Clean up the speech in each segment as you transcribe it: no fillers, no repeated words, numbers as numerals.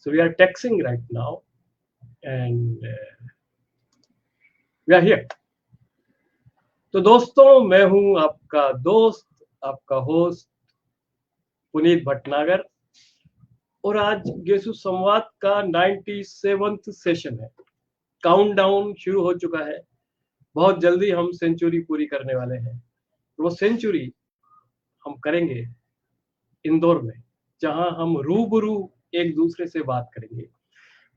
So we are texting right now, and we are here. तो दोस्तों, मैं हूं आपका दोस्त, आपका होस्ट पुनीत भटनागर, और आज गेसु संवाद का 97th सेशन है। काउंटडाउन शुरू हो चुका है। बहुत जल्दी हम सेंचुरी पूरी करने वाले हैं। तो वो सेंचुरी हम करेंगे इंदौर में, जहां हम रूबरू एक दूसरे से बात करेंगे,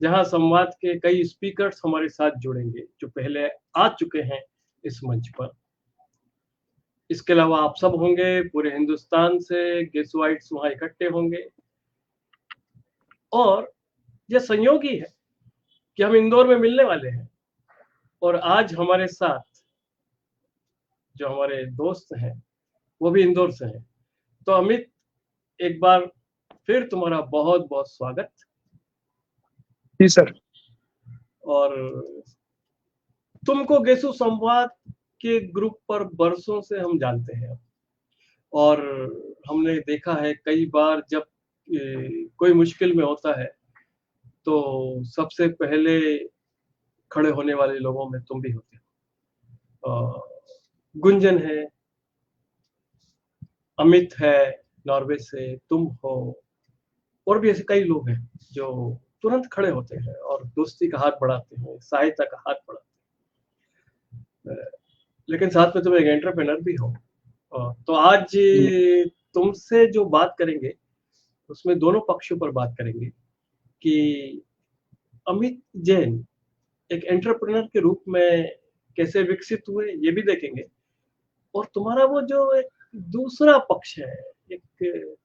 जहां संवाद के कई स्पीकर्स हमारे साथ जुड़ेंगे जो पहले आ चुके हैं इस मंच पर। इसके अलावा आप सब होंगे, पूरे हिंदुस्तान से गेसुआइट्स वहां इकट्ठे होंगे, और यह संयोगी है कि हम इंदौर में मिलने वाले हैं। और आज हमारे साथ जो हमारे दोस्त हैं वो भी इंदौर से हैं। तो अमित, एक बार फिर तुम्हारा बहुत बहुत स्वागत। जी सर। और तुमको गेसु संवाद के ग्रुप पर बरसों से हम जानते हैं, और हमने देखा है कई बार जब कोई मुश्किल में होता है तो सबसे पहले खड़े होने वाले लोगों में तुम भी होते हो। गुंजन है, अमित है नॉर्वे से, तुम हो, और भी ऐसे कई लोग हैं जो तुरंत खड़े होते हैं और दोस्ती का हाथ बढ़ाते हैं, सहायता का हाथ बढ़ाते हैं। लेकिन साथ में तुम एक एंटरप्रेन्योर भी हो। तो आज तुमसे जो बात करेंगे उसमें दोनों पक्षों पर बात करेंगे कि अमित जैन एक एंटरप्रेन्योर के रूप में कैसे विकसित हुए, ये भी देखेंगे। और तुम्हारा वो जो एक दूसरा पक्ष है, एक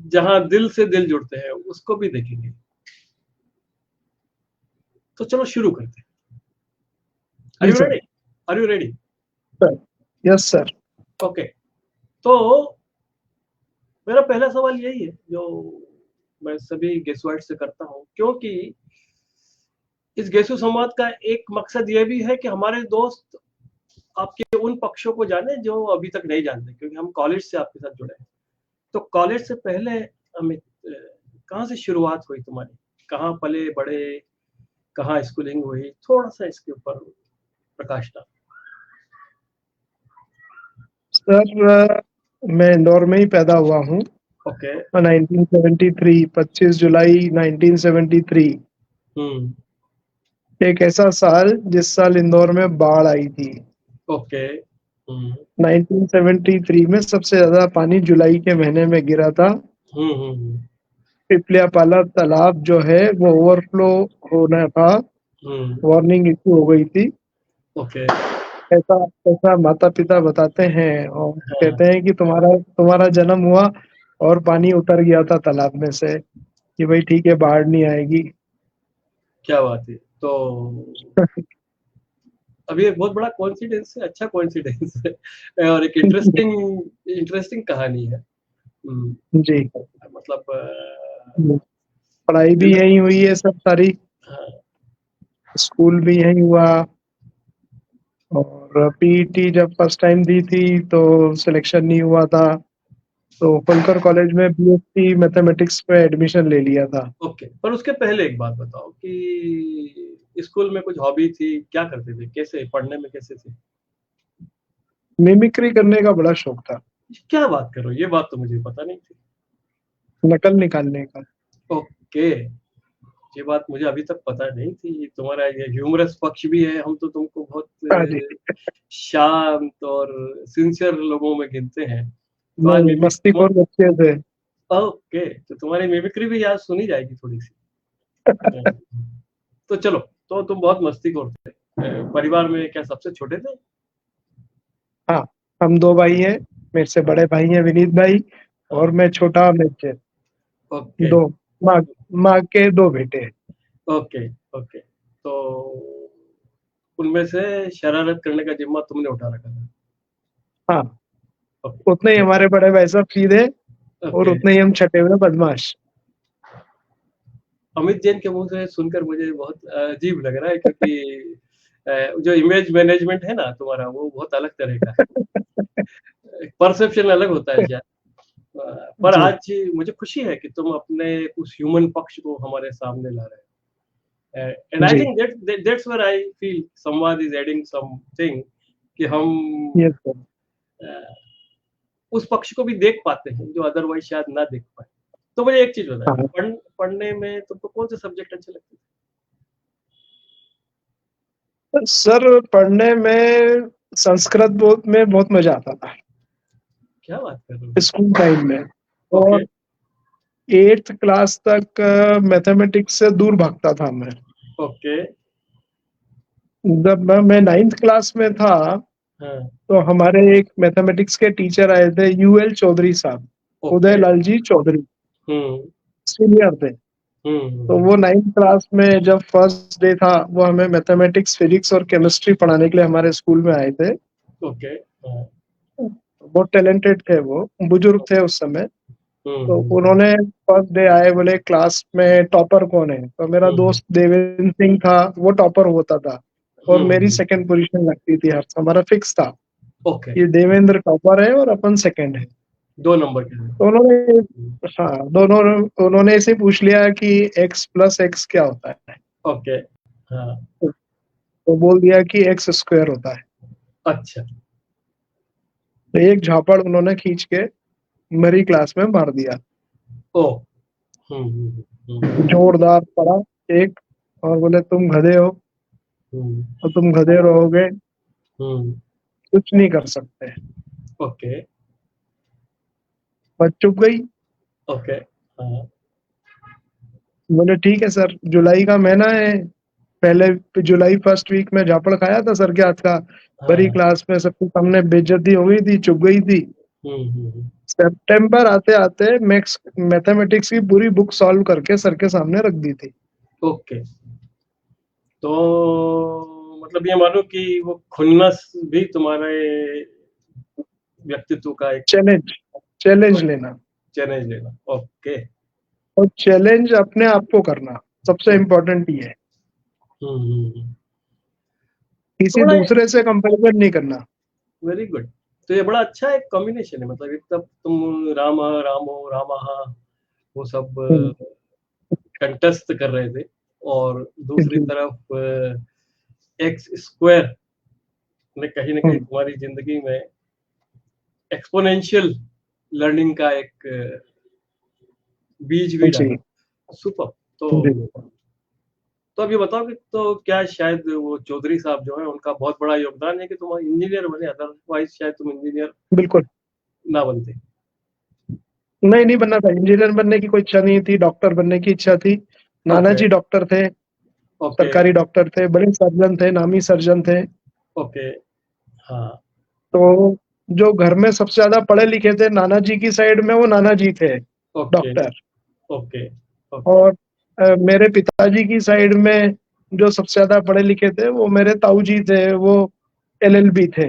जहां दिल से दिल जुड़ते हैं, उसको भी देखेंगे। तो चलो शुरू करते हैं। Are you ready? Are you ready? Yes sir. Okay. तो मेरा पहला सवाल यही है जो मैं सभी गेसुआइट से करता हूँ, क्योंकि इस गेसु संवाद का एक मकसद ये भी है कि हमारे दोस्त आपके उन पक्षों को जाने जो अभी तक नहीं जानते, क्योंकि हम कॉलेज से आपके साथ जुड़े हैं। तो कॉलेज से पहले अमित, कहाँ से शुरुआत हुई तुम्हारी? कहाँ पले बड़े, कहाँ स्कूलिंग हुई? थोड़ा सा इसके ऊपर प्रकाश डाल। सर, मैं इंदौर में ही पैदा हुआ हूँ। ओके। 1973, 25 जुलाई 1973। एक ऐसा साल जिस साल इंदौर में बाढ़ आई थी। ओके। 1973 में सबसे ज्यादा पानी जुलाई के महीने में गिरा था। पिपलियापाला तालाब जो है वो ओवरफ्लो होना था, वार्निंग इशू हो गई थी। ओके। ऐसा माता पिता बताते हैं, और कहते हैं कि तुम्हारा जन्म हुआ और पानी उतर गया था तालाब में से, कि भाई ठीक है, बाढ़ नहीं आएगी। क्या बात है। तो अभी एक बहुत बड़ा कोइंसिडेंस है, अच्छा कोइंसिडेंस है, और एक इंटरेस्टिंग कहानी है। जी। मतलब पढ़ाई भी यहीं हुई है सब सारी। हाँ। स्कूल भी यहीं हुआ, और पीईटी जब फर्स्ट टाइम दी थी तो सिलेक्शन नहीं हुआ था, तो होलकर कॉलेज में बीएससी मैथमेटिक्स पे एडमिशन ले लिया था। ओके। पर उसके पहले एक बात बताओ कि स्कूल में कुछ हॉबी थी, क्या करते थे, कैसे पढ़ने में कैसे थे? मिमिक्री करने का बड़ा शौक था। क्या बात कर रहे हो, ये बात तो मुझे पता नहीं थी। नकल निकालने का। ओके, ये बात मुझे अभी तक पता नहीं थी। तुम्हारा ये ह्यूमरस पक्ष भी है। हम तो तुमको बहुत शांत और सिंसियर लोगों में गिनते हैं। तो आज मस्तीखोर बच्चे थे। ओके, तो तुम्हारी मिमिक्री भी आज सुनी जाएगी थोड़ी सी। तो चलो, तो तुम बहुत मस्तीखोर थे। परिवार में क्या सबसे छोटे थे? हाँ, हम दो भाई हैं। मेरे से बड़े भाई हैं विनीत भाई, और मैं छोटा अमित है। ओके। दो माँ के दो बेटे। ओके। ओके। तो उनमें से शरारत करने का जिम्मा तुमने उठा रखा था? हाँ, उतने ही हमारे बड़े भाई साहब सीधे, और उतने ही हम छठे हुए बदमाश। अमित जैन के मुंह से सुनकर मुझे बहुत अजीब लग रहा है, क्योंकि जो इमेज मैनेजमेंट है ना तुम्हारा, वो बहुत अलग तरह का है। परसेप्शन अलग होता है शायद। पर जी आज मुझे खुशी है कि तुम अपने उस ह्यूमन पक्ष को हमारे सामने ला रहे हो। एंड आई जी। Think that's where I feel Samvad is adding something कि हम यस सर। अ, उस पक्ष को भी देख पाते हैं जो अदरवाइज शायद ना देख पाए। तो मुझे एक चीज बताएं, हाँ पढ़ने में तुमको कौन से सब्जेक्ट अच्छे लगते थे? सर, पढ़ने में संस्कृत में बहुत मजा आता था क्या बात कर रहे हो? स्कूल टाइम में। ओके और 8th क्लास तक मैथमेटिक्स से दूर भागता था मैं। ओके। जब मैं 9th क्लास में था हाँ तो हमारे एक मैथमेटिक्स के टीचर आए थे, यूएल चौधरी साहब, उदय ओके। लाल जी चौधरी, हम्म सीनियर थे। तो हम्म। वो 9th क्लास में जब फर्स्ट डे था, वो हमें मैथमेटिक्स, फिजिक्स और केमिस्ट्री पढ़ाने के लिए हमारे स्कूल में आए थे। ओके। हाँ। बहुत टैलेंटेड थे, वो बुजुर्ग थे उस समय। तो हम्म। उन्होंने फर्स्ट डे आए, बोले क्लास में टॉपर कौन है? तो मेरा हम्म दोस्त देवेंद्र सिंह था, वो टॉपर होता था और मेरी हम्म। सेकंड पोजीशन लगती थी, हर हमारा फिक्स था ओके। कि देवेंद्र टॉपर है और अपन सेकंड है। 2 नंबर के तो उन्होंने, हाँ, दोनों, उन्होंने ऐसे पूछ लिया कि x प्लस एक्स क्या होता है? ओके। हाँ। तो बोल दिया कि एक्स स्क्वायर होता है। अच्छा। तो एक झापड़ उन्होंने खींच के मेरी क्लास में मार दिया, ओ। हम्म। जोरदार पड़ा एक, और बोले तुम गधे हो हम्म और तुम गधे रहोगे, हम्म। कुछ नहीं कर सकते। ओके बस चुप गई। ओके। हाँ बोले ठीक है सर, जुलाई का महीना है, पहले जुलाई फर्स्ट वीक में झापड़ खाया था सर के हाथ का। बड़ी हाँ। क्लास में सबके सामने बेइज्जती हो गई थी, चुप गई थी। हम्म। सितंबर आते आते मैथ्स मैथमेटिक्स की पूरी बुक सॉल्व करके सर के सामने रख दी थी। ओके। तो मतलब ये मानो कि वो खुन्नस भी तुम्हारे व्यक्तित्व का एक चैलेंज, चैलेंज लेना, चैलेंज लेना। ओके। और चैलेंज अपने आप को करना, सबसे इम्पोर्टेंट ये है। हम्म। तो किसी बड़ा दूसरे से कंपेरिजन नहीं करना। Very good. तो ये बड़ा अच्छा एक कॉम्बिनेशन है, मतलब एक तब तुम रामो रामः वो सब हम्म, कंटेस्ट कर रहे थे, और दूसरी जी, तरफ एक्स स्क्वायर ने कहीं ना कहीं हम्म, तुम्हारी जिंदगी में एक्सपोनेंशियल लर्निंग का एक बीज भी जी, डाला। सुपर। तो जी। तो अब ये बताओ कि तो क्या शायद वो चौधरी साहब जो है उनका बहुत बड़ा योगदान है कि तुम इंजीनियर बने, अदरवाइज शायद तुम इंजीनियर बिल्कुल। ना बनते? नहीं, नहीं बनना था, इंजीनियर बनने की कोई इच्छा नहीं थी, डॉक्टर बनने की इच्छा थी। नाना ओके जी डॉक्टर थे, ओके सरकारी डॉक्टर थे, बड़े सर्जन थे, नामी सर्जन थे। ओके। हाँ। तो जो घर में सबसे ज्यादा पढ़े लिखे थे नाना जी की साइड में, वो नाना जी थे ओके डॉक्टर। ओके ओके और मेरे पिताजी की साइड में जो सबसे ज्यादा पढ़े लिखे थे, वो मेरे ताऊ जी थे, वो एलएलबी थे।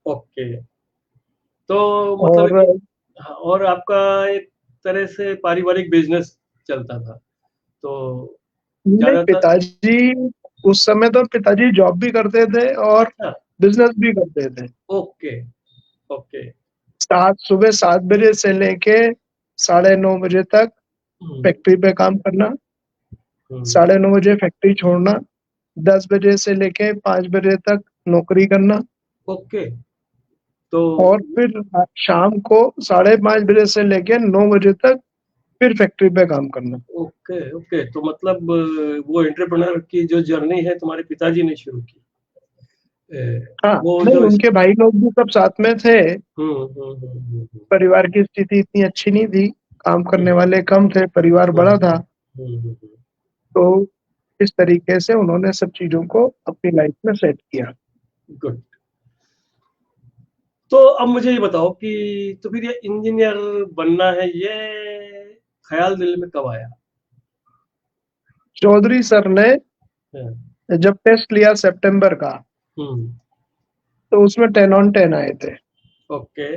ओके। तो मतलब और हाँ, और आपका एक तरह से पारिवारिक बिजनेस चलता था तो मेरे ज्यादातर? पिताजी, उस समय तो पिताजी जॉब भी करते थे और अच्छा। बिजनेस भी करते थे। Okay okay. सुबह 7 बजे से लेके 9:30 बजे तक हम्म फैक्ट्री पे काम करना, हम्म। 9:30 बजे फैक्ट्री छोड़ना, 10 बजे से लेके 5 बजे तक नौकरी करना, ओके। तो और फिर शाम को 5:30 बजे से लेके 9 बजे तक फिर फैक्ट्री पे काम करना। ओके ओके, तो मतलब वो एंटरप्रेन्योर की जो जर्नी है तुम्हारे पिताजी ने शुरू की, हाँ, वो नहीं, जो उनके भाई लोग भी सब साथ में थे। हम्म। परिवार की स्थिति इतनी अच्छी नहीं थी, काम करने हम्म वाले कम थे, परिवार बड़ा था। हम्म। तो इस तरीके से उन्होंने सब चीजों को अपनी लाइफ में सेट किया। गुड। तो अब मुझे ये बताओ कि तो फिर ये इंजीनियर बनना है, ये ख्याल दिल में कब आया? चौधरी सर ने हाँ, जब टेस्ट लिया सितंबर का, हम्म। तो उसमें 10 on 10 आए थे। ओके।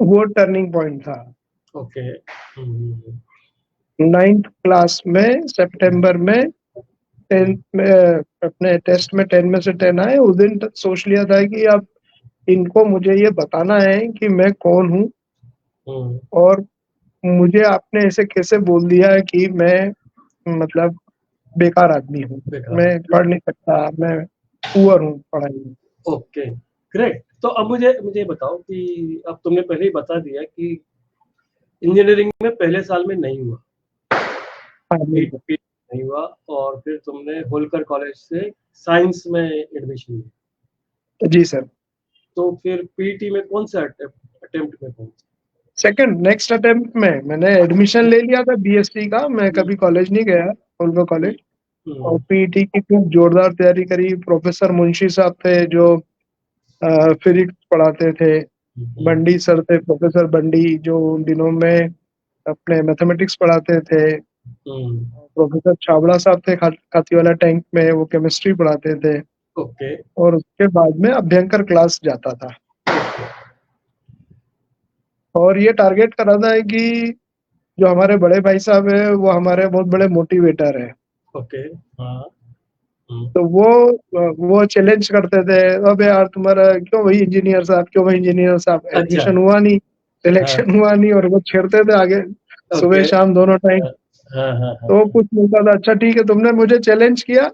वो टर्निंग पॉइंट था। ओके। 9th क्लास में सितंबर में 10 में अपने टेस्ट में 10 में से 10 आए। उस दिन सोच लिया था कि अब इनको मुझे ये बताना है कि मैं कौन हूँ, और मुझे आपने ऐसे कैसे बोल दिया है कि मैं मतलब बेकार आदमी हूँ, बेकार। मैं पढ़ नहीं सकता, मैं पुअर हूँ पढ़ाई में। Okay, great. तो अब मुझे बताओ कि अब तुमने पहले ही बता दिया कि इंजीनियरिंग में पहले साल में नहीं हुआ, हाँ, बिल्कुल। नहीं हुआ, और फिर तुमने होलकर कॉलेज से साइंस में एडमिशन लिया। जी सर। तो फिर पीटी में कौन सा अटेम्प्ट में पहुंचे? सेकंड नेक्स्ट अटेम्प्ट में मैंने एडमिशन ले लिया था बीएससी का, मैं कभी कॉलेज नहीं गया होलकर कॉलेज, और पीटी की खूब जोरदार तैयारी करी। प्रोफेसर मुंशी साहब थे जो फिजिक्स पढ़ाते थे, बंडी सर थे, प्रोफेसर बंडी, जो उन दिनों में अपने मैथमेटिक्स पढ़ाते थे। प्रोफेसर छाबड़ा साहब थे खातीवाला टैंक में, वो केमिस्ट्री पढ़ाते थे। ओके। और उसके बाद में अभ्यंकर क्लास जाता था, और ये टारगेट करा था कि जो हमारे बड़े भाई साहब है वो हमारे बहुत बड़े मोटिवेटर है। ओके। हाँ। तो वो चैलेंज करते थे, अब यार तुम्हारा क्यों भाई इंजीनियर साहब, क्यों भाई इंजीनियर साहब, अच्छा। एडमिशन हुआ नहीं, सिलेक्शन हुआ नहीं, और वो छेड़ते थे आगे सुबह शाम दोनों टाइम। तो कुछ मिलता था, अच्छा ठीक है तुमने मुझे चैलेंज किया,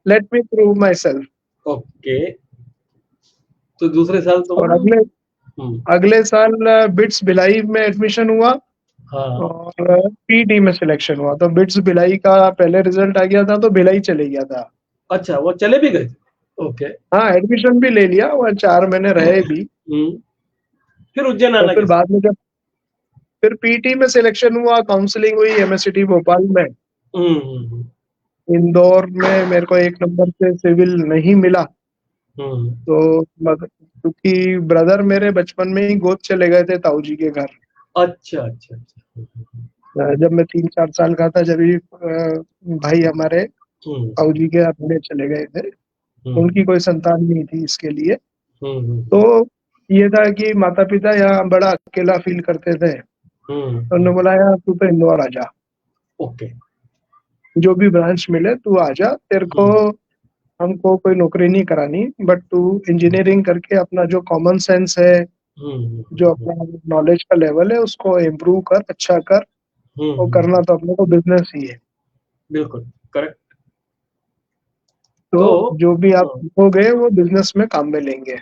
let me prove my self. Okay. तो दूसरे साल तुम और अगले साल बिट्स भिलाई में एडमिशन हुआ, और पीटी में सिलेक्शन हुआ। तो बिट्स भिलाई का पहले रिजल्ट आ गया था, तो भिलाई चले गया था। अच्छा, वो चले भी गए? ओके। हाँ, एडमिशन भी ले लिया, वह 4 महीने रहे भी। फिर उज्जैन तो आना फिर बाद में जब फिर पीटी में सिलेक्शन हुआ, काउंसलिंग हुई एमएससीटी भोपाल में। इंदौर में मेरे को 1 नंबर से सिविल नहीं मिला। तो क्योंकि ब्रदर मेरे बचपन में ही गोद चले गए थे ताऊ जी के घर। अच्छा अच्छा अच्छा। जब मैं 3-4 साल का था, जब ही भाई हमारे ताऊ जी के अपने चले गए थे, उनकी कोई संतान नहीं थी इसके लिए। तो ये था कि माता पिता यहाँ बड़ा अकेला फील करते थे, तो उन्होंने बोला यार तू तो इंदौर आ जा, ओके, जो भी ब्रांच मिले तू आ जा, तेरे को हमको कोई नौकरी नहीं करानी, बट तू इंजीनियरिंग करके अपना जो कॉमन सेंस है, जो अपना नॉलेज का लेवल है, उसको इम्प्रूव कर, अच्छा कर। और करना तो अपने को बिजनेस ही है। बिल्कुल करेक्ट। तो जो भी आप हो गए वो बिजनेस में काम में लेंगे।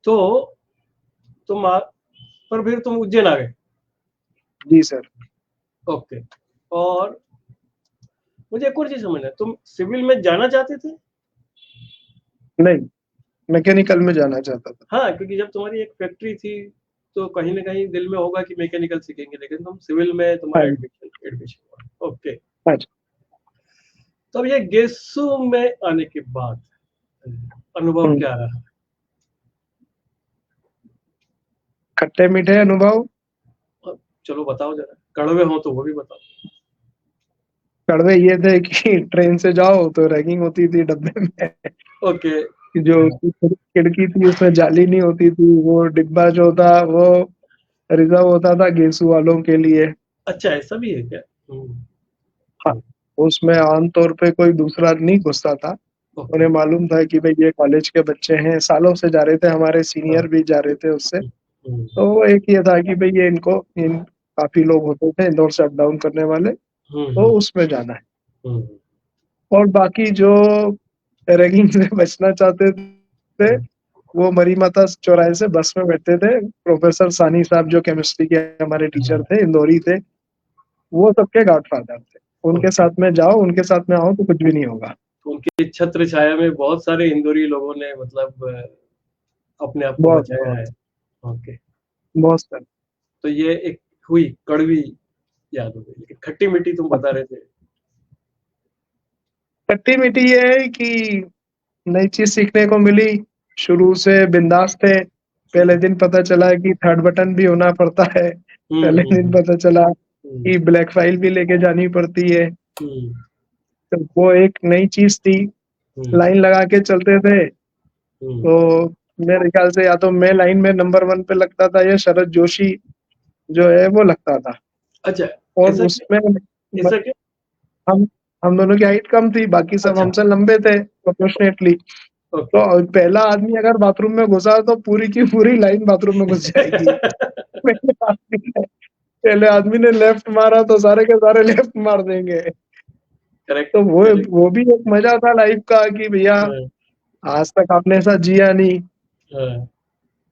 तो तुम पर फिर तुम उज्जैन आ गए? जी सर। ओके। और मुझे एक और चीज समझना है, तुम सिविल में जाना चाहते थे? नहीं, मैकेनिकल में जाना चाहता था। हाँ, क्योंकि जब तुम्हारी एक फैक्ट्री थी तो कहीं ना कहीं दिल में होगा कि मैकेनिकल सीखेंगे, लेकिन तुम सिविल में तुम्हारा हाँ एडमिशन हुआ। ओके। हाँ। तो अब ये गेसू में आने के बाद अनुभव क्या रहा? खट्टे मीठे अनुभव। चलो बताओ जरा, कड़वे हो तो वो भी बताओ। कड़वे ये थे कि ट्रेन से जाओ तो रैगिंग होती थी डब्बे में। ओके। जो उसकी खिड़की थी उसमें जाली नहीं होती थी, वो डिब्बा जो था वो रिजर्व होता था गेसू वालों के लिए। अच्छा, ऐसा भी है क्या? हाँ, उसमें आमतौर पे कोई दूसरा नहीं घुसता था। उन्हें मालूम था कि भाई ये कॉलेज के बच्चे हैं, सालों से जा रहे थे, हमारे सीनियर भी जा रहे थे उससे। तो वो एक ये था कि भाई ये इन काफी लोग होते थे इंदौर से अप डाउन करने वाले, तो उसमें जाना है। और बाकी जो रैगिंग से बचना चाहते थे, वो मरी माता चौराहे से बस में बैठते थे। प्रोफेसर सानी साहब जो केमिस्ट्री के हमारे टीचर थे, इंदौरी थे, वो सबके गॉडफादर थे। उनके साथ में जाओ, उनके साथ में आओ तो कुछ भी नहीं होगा। उनकी छत्र छाया में बहुत सारे इंदौरी लोगों ने मतलब अपने आप को बहुत बचाया है। बहुत ओके। बहुत सर। तो ये एक हुई कड़वी याद हो गई, लेकिन खट्टी मीठी तुम बता रहे थे। खट्टी मीठी ये है कि नई चीज सीखने को मिली। शुरू से बिंदास थे। पहले दिन पता चला कि थर्ड बटन भी होना पड़ता है। पहले दिन पता चला कि ब्लैक फाइल भी लेके जानी पड़ती है। तो वो एक नई चीज थी। लाइन लगा के चलते थे, तो मेरे ख्याल से या तो मैं लाइन में नंबर 1 पे लगता था, या शरद जोशी जो है वो लगता था। अच्छा, और उसमें ऐसा क्यों? हम हम दोनों की हाइट कम थी, बाकी सब अच्छा। हमसे लंबे थे प्रोपोर्शनेटली। तो पहला आदमी अगर बाथरूम में घुसा तो पूरी की पूरी लाइन बाथरूम में घुस जाएगी। पहले आदमी ने लेफ्ट मारा तो सारे के सारे लेफ्ट मार देंगे। करेक्ट, तो करेक्ट। वो भी एक मजा था लाइफ का कि भैया आज तक आपने ऐसा जिया नहीं।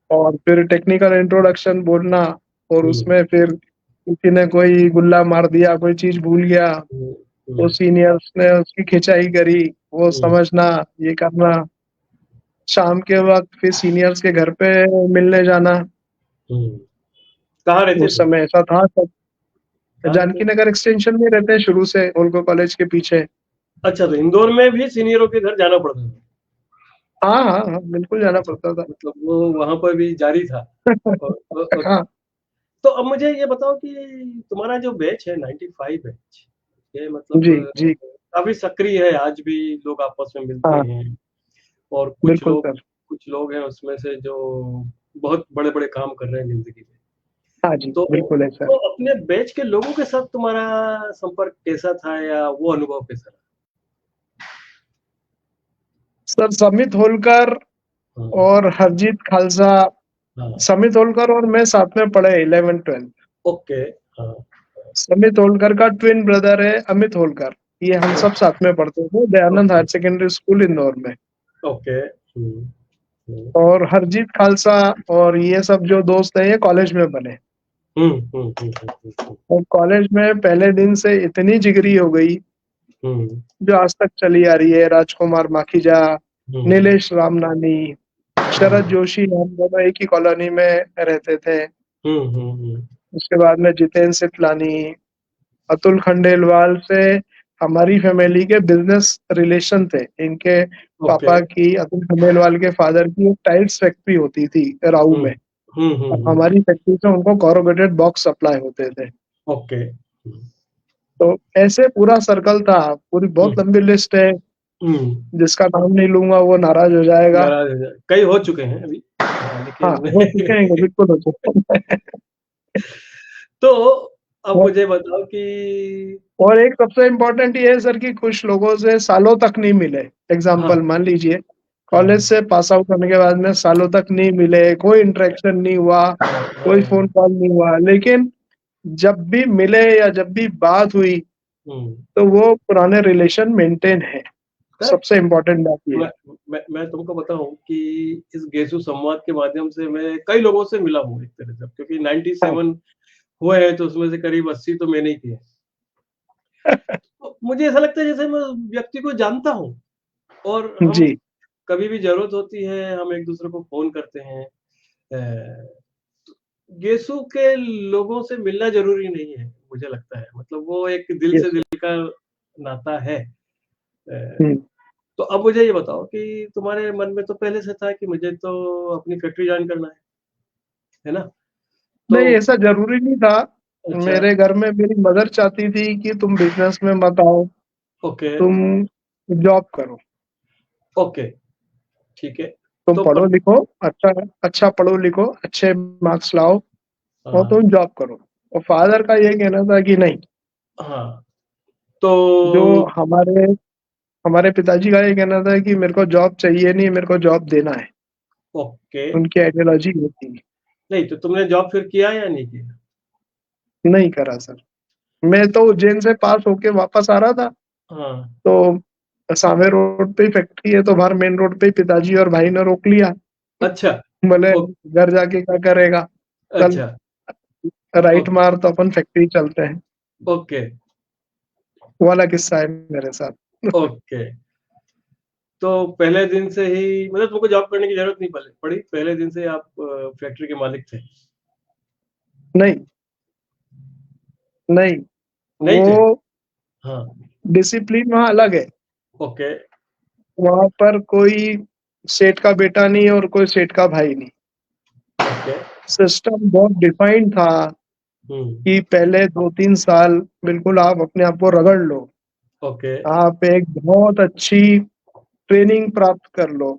और फिर टेक्निकल इंट्रोडक्शन बोलना, और उसमें फिर किसी ने कोई गुल्ला मार दिया, कोई चीज भूल गया, तो सीनियर्स ने उसकी खिंचाई करी, वो समझना, ये करना। शाम के वक्त फिर सीनियर्स के घर पे मिलने जाना। कहाँ रहते उस थे? समय ऐसा था सब। कहाँ रहते जानकी थे? नगर एक्सटेंशन में रहते हैं शुरू से, ओल्को कॉलेज के पीछे। अच्छा, तो इंदौर में भी सीनियरों के घर जाना पड़ता था? हाँ हाँ हाँ, बिल्कुल जाना अच्छा, पड़ता था। मतलब वो वहां पर भी जारी था। हाँ तो अब मुझे ये बताओ कि तुम्हारा जो बैच है 95 बैच, ये मतलब जी जी। काफी सक्रिय है, आज भी लोग आपस में मिलते हाँ हैं। और बिल्कुल सर। कुछ लोग हैं उसमें से जो बहुत बड़े बड़े काम कर रहे हैं जिंदगी में। हाँ जी तो बिल्कुल है तो सर। अपने बैच के लोगों के साथ तुम्हारा संपर्क कैसा था, या वो अनुभव कैसा रहा? सर समित होलकर हाँ, और हरजीत खालसा, हाँ। समित होलकर और मैं साथ में पढ़े 11th 12th। ओके। हाँ, समित होलकर का ट्विन ब्रदर है अमित होलकर। ये हम सब साथ में पढ़ते थे Dayanand okay, higher secondary school Indore में। ओके। और हरजीत खालसा और ये सब जो दोस्त हैं ये कॉलेज में बने। हम्म, हम्म, हम्म, हम्म, हम्म, और कॉलेज में पहले दिन से इतनी जिगरी हो गई हम्म, जो आज तक चली आ रही है। राजकुमार माखीजा, हम्म, नीलेश रामनानी, शरद हम्म, जोशी, हम दोनों एक ही कॉलोनी में रहते थे। हम्म, हम्म, उसके बाद में जितेंद्र सितलानी, अतुल खंडेलवाल से हमारी फैमिली के बिजनेस रिलेशन थे। इनके ओके। पापा की, अतुल खंडेलवाल के फादर की एक टाइल्स फैक्ट्री होती थी राऊ हम्म, में। हम्म, और हमारी फैक्ट्री से उनको कॉर्रुगेटेड बॉक्स सप्लाई होते थे। ओके। तो ऐसे पूरा सर्कल था। पूरी बहुत हम्म, लंबी लिस्ट है, हम्म। जिसका नाम नहीं लूंगा वो नाराज हो जाएगा। नाराज हो जाए, कई हो चुके हैं अभी, हाँ हो चुके हैं, लेकिन बिल्कुल हो चुके हैं। तो अब और मुझे बताओ कि और एक सबसे इम्पोर्टेंट ये है सर कि कुछ लोगों से सालों तक नहीं मिले। हाँ, एग्जाम्पल मान लीजिए, कॉलेज हाँ, से पास आउट होने के बाद में सालों तक नहीं मिले, कोई इंटरेक्शन नहीं हुआ, कोई फोन हाँ, कॉल नहीं हुआ, लेकिन जब भी मिले या जब भी बात हुई हम्म। तो वो पुराने रिलेशन मेंटेन है। करेक्ट। सबसे इम्पोर्टेंट बात ये मैं है। मैं तुमको बताऊं कि इस गेसु संवाद के माध्यम से मैं कई लोगों से मिला हूँ एक तरह से, क्योंकि हाँ 97 हुए हैं तो उसमें से करीब 80 तो मैंने ही किए। तो मुझे ऐसा लगता है जैसे मैं व्यक्ति को जानता हूँ, और हम जी कभी भी जरूरत होती है हम एक दूसरे को फोन करते हैं। गेसु के लोगों से मिलना जरूरी नहीं है, मुझे लगता है, मतलब वो एक दिल से यस। दिल का नाता है। हम्म। तो अब मुझे ये बताओ कि तुम्हारे मन में तो पहले से था कि मुझे तो अपनी फैक्ट्री ज्वाइन करना है ना? तो नहीं ऐसा जरूरी नहीं था। अच्छा। मेरे घर में मेरी मदर चाहती थी कि तुम बिजनेस में मत आओ, ओके, तुम जॉब करो, ओके, ठीक है। तुम तो पढ़ो लिखो, अच्छा अच्छा पढ़ो लिखो, अच्छे मार्क्स लाओ और हाँ, तुम जॉब करो। और फादर का ये कहना था कि नहीं, हाँ। जो तो हमारे हमारे पिताजी का ये कहना था कि मेरे को जॉब चाहिए नहीं, मेरे को जॉब देना है। ओके। उनकी आइडियोलॉजी ये थी। नहीं, तो तुमने जॉब फिर किया या नहीं किया? नहीं करा सर। मैं तो उज्जैन से पास होके वापस आ रहा था, हाँ। तो सामने रोड पे ही फैक्ट्री है, तो बाहर मेन रोड पे ही पिताजी और भाई ने रोक लिया। अच्छा। बोले ओ, घर जाके क्या करेगा, चल अच्छा। राइट ओके, मार तो अपन फैक्ट्री चलते हैं। ओके, वो वाला किस्सा है मेरे साथ। ओके। तो पहले दिन से ही मतलब तुमको जॉब करने की जरूरत नहीं पड़ी, पहले दिन से आप फैक्ट्री के मालिक थे? नहीं नहीं, नहीं थे? वो हाँ। डिसिप्लिन वहाँ अलग है। ओके, वहां पर कोई सेठ का बेटा नहीं और कोई सेठ का भाई नहीं। ओके। सिस्टम बहुत डिफाइंड था हम्म। कि पहले 2-3 साल बिल्कुल आप अपने आप को रगड़ लो, ओके, आप एक बहुत अच्छी ट्रेनिंग प्राप्त कर लो,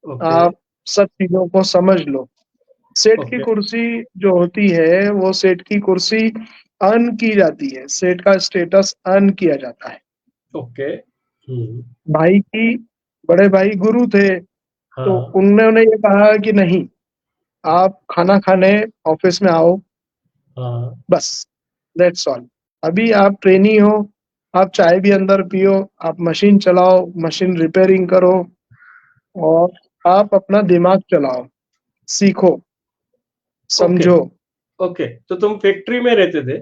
ओके, आप सब चीजों को समझ लो। सेठ की ओके, कुर्सी जो होती है वो सेठ की कुर्सी अर्न की जाती है, सेठ का स्टेटस अर्न किया जाता है। ओके। हम्म, भाई की, बड़े भाई गुरु थे, तो हाँ उन्होंने ये कहा कि नहीं, आप खाना खाने ऑफिस में आओ, हाँ बस, दैट्स ऑल। अभी आप ट्रेनी हो, आप चाय भी अंदर पियो, आप मशीन चलाओ, मशीन रिपेयरिंग करो, और आप अपना दिमाग चलाओ, सीखो, ओके समझो। ओके। तो तुम फैक्ट्री में रहते थे,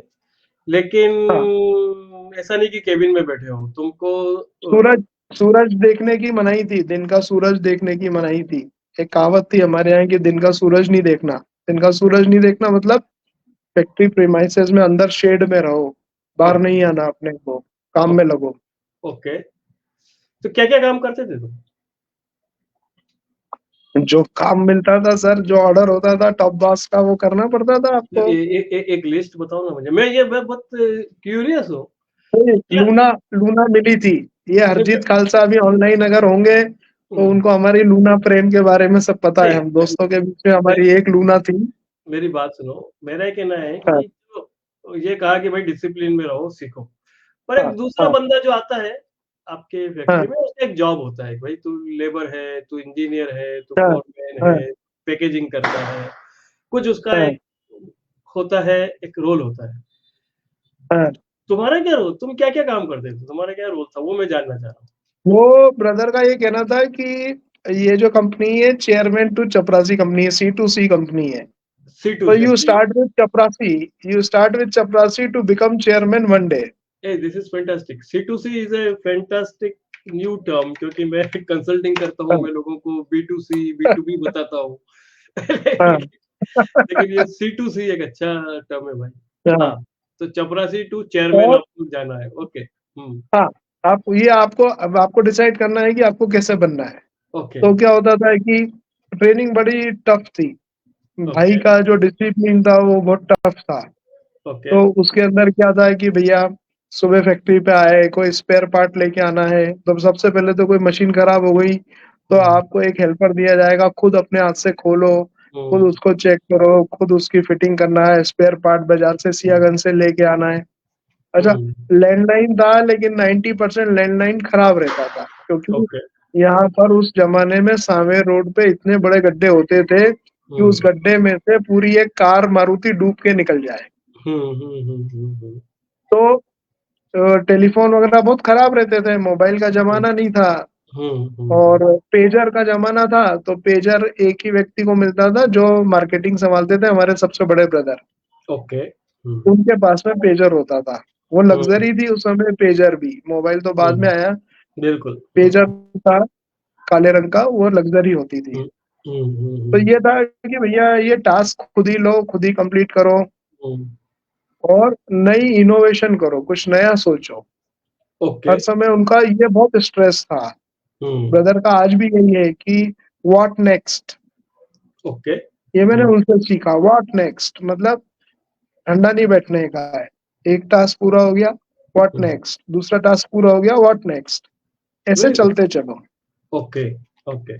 लेकिन हाँ, ऐसा नहीं कि केबिन में बैठे हो तुमको। सूरज सूरज देखने की मनाही थी, दिन का सूरज देखने की मनाही थी। एक कहावत थी हमारे यहाँ कि दिन का सूरज नहीं देखना। दिन का सूरज नहीं देखना मतलब फैक्ट्री प्रीमाइसेस में अंदर शेड में रहो, बाहर नहीं आना, अपने को काम में लगो। ओके। तो क्या क्या काम करते थे तुम? जो काम मिलता था सर, जो ऑर्डर होता था टॉप बॉस का, वो करना पड़ता था आपको। एक लिस्ट बताओ ना मुझे, मैं बहुत क्यूरियस हूँ। क्या? लूना लूना मिली थी। ये हरजीत खालसा अभी ऑनलाइन अगर होंगे तो हम्म, उनको हमारी लूना प्रेम के बारे में सब पता है। नहीं हम दोस्तों के बीच में मे- हमारी एक लूना थी। मेरी बात सुनो। मेरा ये कहना है हाँ, कि जो ये कहा कि भाई डिसिप्लिन में रहो, सीखो, पर हाँ, एक दूसरा हाँ, बंदा जो आता है आपके फैक्ट्री हाँ, में, उसका एक जॉब होता है, भाई तू लेबर है, तू इंजीनियर है, तू हाँ, फोरमैन हाँ, है, पैकेजिंग करता है, कुछ उसका हाँ, एक होता है, एक रोल होता है। हाँ। तुम्हारा क्या रोल, तुम क्या क्या काम करते थे, तुम्हारा क्या रोल था, वो मैं जानना चाह रहा हूँ। वो ब्रदर का ये कहना था कि ये जो कंपनी है चेयरमैन टू चपरासी कंपनी है, C2C कंपनी है। सी टू तो सी। यू स्टार्ट विथ चपरासी to become chairman one day. Hey, this is fantastic. C2C is a fantastic new term, क्योंकि मैं कंसल्टिंग करता हूँ, हाँ, मैं लोगों को B2C B2B बताता हूँ। हाँ, लेकिन ये C2C एक अच्छा टर्म है भाई। हाँ, हाँ। तो चपरासी टू चेयरमैन और आपको जाना है। ओके। हाँ, आप ये अब आपको डिसाइड करना है कि आपको कैसे बनना है। ओके तो क्या होता था कि ट्रेनिंग बड़ी टफ थी। भाई ओके का जो डिसिप्लिन था वो बहुत टफ था। ओके। तो उसके अंदर क्या था कि भैया सुबह फैक्ट्री पे आए, कोई स्पेयर पार्ट लेके आना है, तो सबसे पहले तो कोई मशीन खराब हो गई तो हम्म आपको एक हेल्पर दिया जाएगा, खुद अपने हाथ से खोलो, खुद हम्म उसको चेक करो, खुद उसकी फिटिंग करना है, स्पेयर पार्ट बाजार से सियागंज से लेके आना है। अच्छा, हम्म, लैंडलाइन था लेकिन 90% लैंडलाइन खराब रहता था, क्योंकि ओके। यहाँ पर उस जमाने में सांवेर रोड पे इतने बड़े गड्ढे होते थे कि उस हम्म गड्ढे में से पूरी एक कार मारुति डूब के निकल जाए। हम्म। तो टेलीफोन वगैरह बहुत खराब रहते थे, मोबाइल का जमाना नहीं था, और हम्म। पेजर का जमाना था। तो पेजर एक ही व्यक्ति को मिलता था जो मार्केटिंग संभालते थे, हमारे सबसे बड़े ब्रदर। ओके। उनके पास में पेजर होता था। वो हम्म लग्जरी थी उस समय, पेजर भी, मोबाइल तो बाद में हम्म, आया। बिल्कुल। पेजर था काले रंग का, वो लग्जरी होती थी। तो हम्म। ये था कि भैया ये टास्क खुद ही लो, खुद ही कंप्लीट करो, हम्म, और नई इनोवेशन करो, कुछ नया सोचो। ओके। हर समय उनका ये बहुत स्ट्रेस था। हम्म, ब्रदर का आज भी यही है कि व्हाट नेक्स्ट। ओके। ये मैंने उनसे सीखा, व्हाट नेक्स्ट मतलब ठंडा नहीं बैठने का है। एक टास्क पूरा हो गया, व्हाट नेक्स्ट, दूसरा टास्क पूरा हो गया, व्हाट नेक्स्ट, ऐसे वेरी गुड। चलते चलो। Okay okay.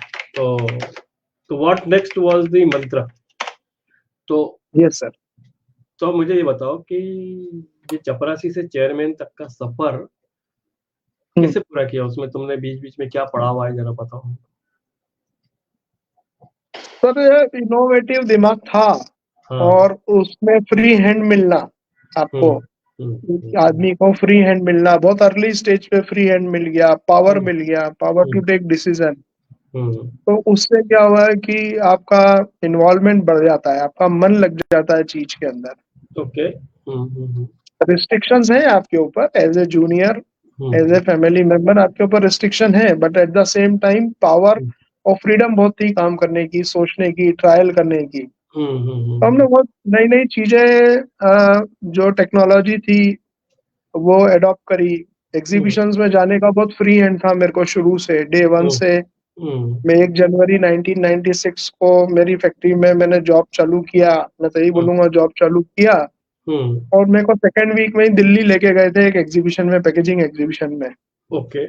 तो व्हाट नेक्स्ट वाज द मंत्र। तो यस सर। तो मुझे ये बताओ कि ये चपरासी से चेयरमैन तक का सफर कैसे पूरा किया, उसमें तुमने बीच बीच में क्या पढ़ा हुआ है, जरा बताओ। सर ये इनोवेटिव दिमाग था, हाँ। और उसमें फ्री हैंड मिलना आपको, हम्म हम्म आदमी को फ्री हैंड मिलना, बहुत अर्ली स्टेज पे फ्री हैंड मिल गया, पावर हम्म मिल गया, power to hmm take decision. Hmm, तो उससे क्या हुआ है कि आपका इन्वॉल्वमेंट बढ़ जाता है, आपका मन लग जाता है चीज के अंदर। ओके। रिस्ट्रिक्शंस हैं आपके ऊपर as a junior, as a hmm family member, आपके ऊपर रिस्ट्रिक्शन है, but at the same time power hmm और फ्रीडम बहुत थी, काम करने की, सोचने की, ट्रायल करने की। तो हमने हम्म बहुत नई नई चीजें जो टेक्नोलॉजी थी वो अडॉप्ट करी। हम्म एग्जीबिशंस में जाने का बहुत फ्री हैंड था मेरे को शुरू से, डे वन हम्म से। हम्म मैं 1 जनवरी 1996 को मेरी फैक्ट्री में मैंने जॉब चालू किया, मैं तो यही हम्म बोलूंगा जॉब चालू किया। हम्म, और मेरे को सेकेंड वीक में ही दिल्ली लेके गए थे एक एग्जीबिशन में, पैकेजिंग एग्जीबिशन में। ओके।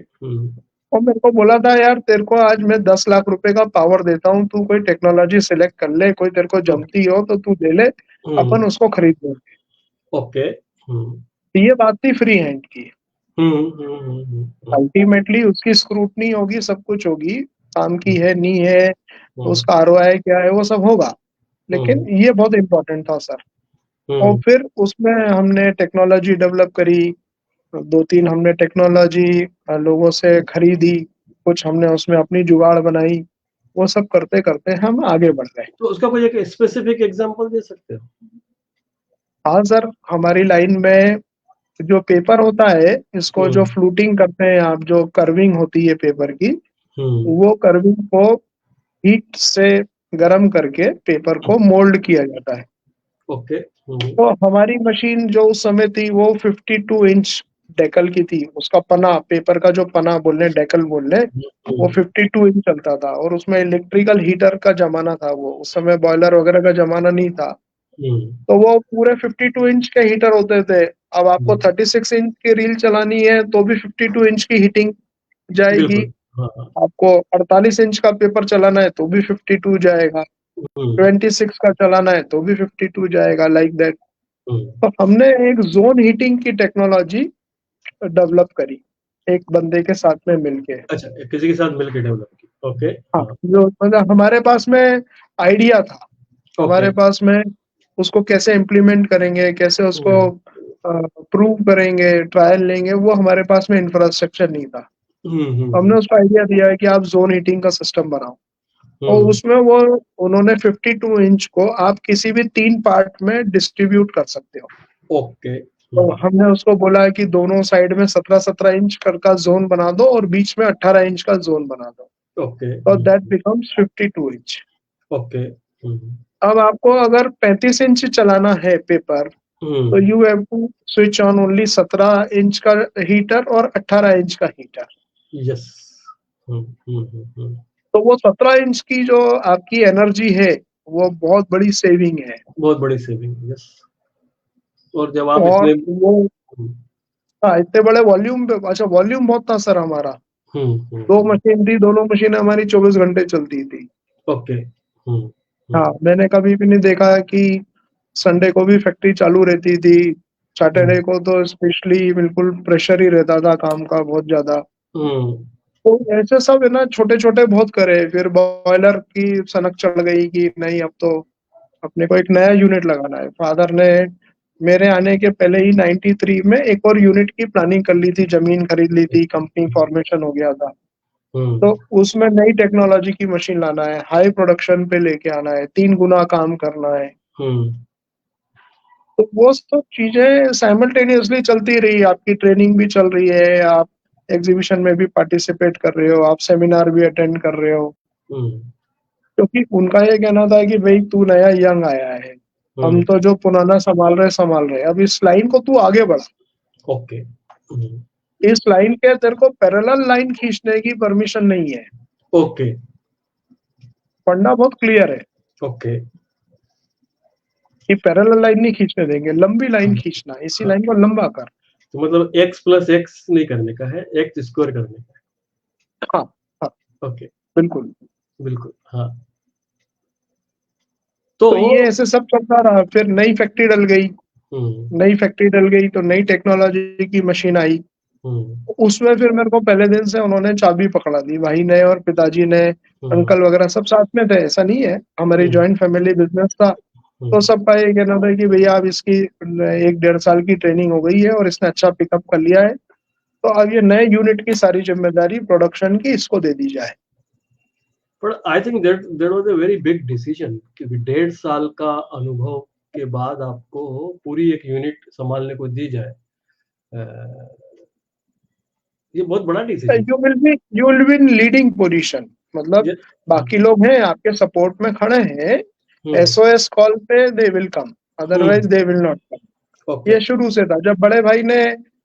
और मेरे को बोला था यार तेरे को आज मैं 10 लाख रुपए का पावर देता हूँ, तू कोई टेक्नोलॉजी सिलेक्ट कर ले, कोई तेरे को ओके। जमती हो तो तू ले ले, अपन उसको खरीद लेंगे। ओके। तो ये बात थी फ्री हैंड की। हम्म। अल्टीमेटली उसकी स्क्रूटनी होगी, सब कुछ होगी, काम की है नहीं है, उसका आरओआई क्या है, वो सब होगा, लेकिन ये बहुत इम्पोर्टेंट था सर। और फिर उसमें हमने टेक्नोलॉजी डेवलप करी, 2-3 हमने टेक्नोलॉजी लोगों से खरीदी, कुछ हमने उसमें अपनी जुगाड़ बनाई, वो सब करते-करते हम आगे बढ़ गए। तो उसका कोई एक स्पेसिफिक एग्जांपल दे सकते हो? हाँ सर, हमारी लाइन में जो पेपर होता है, इसको जो फ्लूटिंग करते हैं आप, जो कर्विंग होती है पेपर की, वो कर्विंग को हीट से गरम करके पेपर को मोल्ड किया जाता है। ओके। तो हमारी मशीन जो उस समय थी वो 52 इंच डेकल की थी। उसका पना, पेपर का जो पना बोल रहे, डेकल बोल रहे, वो 52 इंच चलता था और उसमें इलेक्ट्रिकल हीटर का जमाना था। वो उस समय बॉयलर वगैरह का जमाना नहीं था, तो वो पूरे 52 इंच के हीटर होते थे। अब आपको 36 इंच की रील चलानी है तो भी 52 इंच की हीटिंग जाएगी। आपको 48 इंच का पेपर चलाना है तो भी 52 जाएगा, 26 का चलाना है तो भी 52 जाएगा, लाइक दैट। तो हमने एक जोन हीटिंग की टेक्नोलॉजी डेवलप करी एक बंदे के साथ में मिलके। अच्छा, किसी के साथ मिलके डेवलप की। ओके। हाँ, जो मतलब हमारे पास में आइडिया था, हमारे पास में उसको कैसे इम्प्लीमेंट करेंगे, कैसे उसको प्रूव करेंगे, ट्रायल लेंगे, वो हमारे पास में इंफ्रास्ट्रक्चर नहीं था। हमने उसको आइडिया दिया है कि आप जोन हीटिंग का सिस्टम बनाओ, और उसमें वो उन्होंने 52 इंच को आप किसी भी 3 पार्ट में डिस्ट्रीब्यूट कर सकते हो। ओके। तो हमने उसको बोला है कि दोनों साइड में 17-17 इंच का जोन बना दो और बीच में 18 इंच का जोन बना दो। ओके। तो दैट बिकम्स 52 इंच। ओके। अब आपको अगर 35 इंच चलाना है पेपर, तो you have to switch on only 17 inch का हीटर और 18 इंच का हीटर। यस। तो वो 17 इंच की जो आपकी एनर्जी है, वो बहुत बड़ी सेविंग है। बहुत बड़ी सेविंग, यस। और जब आप और इसमें वो इतने बड़े वॉल्यूम पे, अच्छा वॉल्यूम बहुत था सर हमारा। 2 मशीन थी, दोनों मशीनें हमारी 24 घंटे चलती थी। ओके। हाँ, मैंने कभी भी नहीं देखा कि संडे को भी फैक्ट्री चालू रहती थी। सैटरडे को तो स्पेशली बिल्कुल प्रेशर ही रहता था काम का बहुत ज्यादा। तो ऐसे सब है ना, छोटे छोटे बहुत करे। फिर बॉयलर की सनक चढ़ गई कि नहीं, अब तो अपने को एक नया यूनिट लगाना है। फादर ने मेरे आने के पहले ही 93 में एक और यूनिट की प्लानिंग कर ली थी, जमीन खरीद ली थी, कंपनी फॉर्मेशन हो गया था। तो उसमें नई टेक्नोलॉजी की मशीन लाना है, हाई प्रोडक्शन पे लेके आना है, 3 गुना काम करना है। तो वो सब चीजें साइमल्टेनियसली चलती रही। आपकी ट्रेनिंग भी चल रही है, आप एग्जीबिशन में भी पार्टिसिपेट कर रहे हो, आप सेमिनार भी अटेंड कर रहे हो। क्योंकि उनका ये कहना था कि भाई तू नया यंग आया है, हम तो जो पुराना संभाल रहे, अब इस लाइन को तू आगे बढ़ा। ओके। इस लाइन के तेरे को पैरेलल लाइन खींचने की परमिशन नहीं है। ओके। फंडा बहुत क्लियर है ओके। कि पैरेलल लाइन नहीं खींचने देंगे, लंबी लाइन खींचना, इसी लाइन को लंबा कर। तो मतलब x + x नहीं करने का है, x स्क्वायर करने का है। हाँ हाँ, ओके। बिल्कुल बिल्कुल, हाँ। तो ये ऐसे सब चलता रहा। फिर नई फैक्ट्री डल गई, नई फैक्ट्री डल गई तो नई टेक्नोलॉजी की मशीन आई। उसमें फिर मेरे को पहले दिन से उन्होंने चाबी पकड़ा दी, भाई ने और पिताजी ने, अंकल वगैरह सब साथ में थे। ऐसा नहीं है, हमारी जॉइंट फैमिली बिजनेस था। तो सबका ये कहना था कि भैया अब इसकी 1-1.5 साल की ट्रेनिंग हो गई है और इसने अच्छा पिकअप कर लिया है, तो अब ये नए यूनिट की सारी जिम्मेदारी प्रोडक्शन की इसको दे दी जाए। But I think that was a very big decision, क्योंकि 1.5 साल का अनुभव के बाद आपको पूरी एक यूनिट संभालने को दी जाए, ये बहुत बड़ा decision. You will be in leading position, मतलब बाकी लोग हैं आपके सपोर्ट में खड़े हैं, एसओएस कॉल पे they will come, otherwise they will not come. ये शुरू से था। जब बड़े भाई ने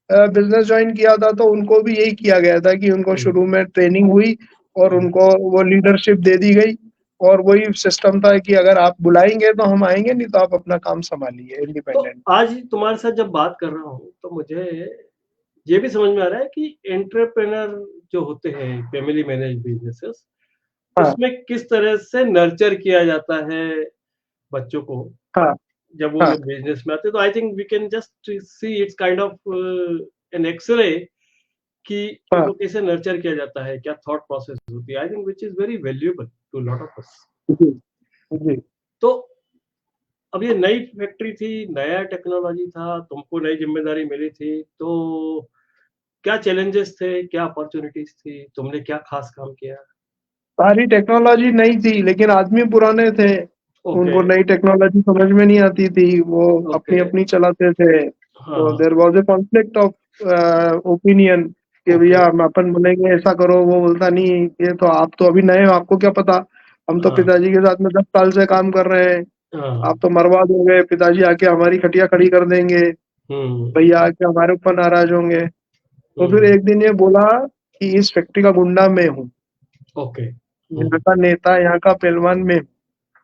बिजनेस ज्वाइन किया था तो उनको भी यही किया गया था कि उनको शुरू में ट्रेनिंग हुई और उनको वो लीडरशिप दे दी गई, और वही सिस्टम था कि अगर आप बुलाएंगे तो हम आएंगे, नहीं तो आप अपना काम संभालिए इंडिपेंडेंट। तो आज तुम्हारे साथ जब बात कर रहा हूँ तो मुझे ये भी समझ में आ रहा है कि एंटरप्रेन्योर जो होते हैं, फैमिली मैनेज बिजनेसेस, उसमें किस तरह से नर्चर किया जाता है बच्चों को जब वो लोग बिजनेस में आते हैं। तो I think we can just see its kind of an X-ray कि उनको कैसे नर्चर किया जाता है, क्या थॉट प्रोसेस होती है, I think which is very valuable to lot of us. तो अब ये नई फैक्ट्री थी, नया टेक्नोलॉजी था, तुमको नई जिम्मेदारी मिली थी, तो क्या चैलेंजेस थे, क्या अपॉर्चुनिटीज थी, तुमने क्या खास काम किया? सारी टेक्नोलॉजी नई थी लेकिन आदमी पुराने थे। उनको नई टेक्नोलॉजी समझ में नहीं आती थी, वो अपनी अपनी चलाते थे। तो there was a conflict of opinion कि भैया अपन बोलेंगे ऐसा करो, वो बोलता नहीं, ये तो आप तो अभी नए हो, आपको क्या पता, हम तो पिताजी के साथ में 10 साल से काम कर रहे हैं, आप तो मरवा दोगे, पिताजी आके हमारी खटिया खड़ी कर देंगे, भैया आके हमारे ऊपर नाराज होंगे। तो फिर एक दिन ये बोला कि इस फैक्ट्री का गुंडा मैं हूँ, यहाँ का नेता, यहाँ का पहलवान में।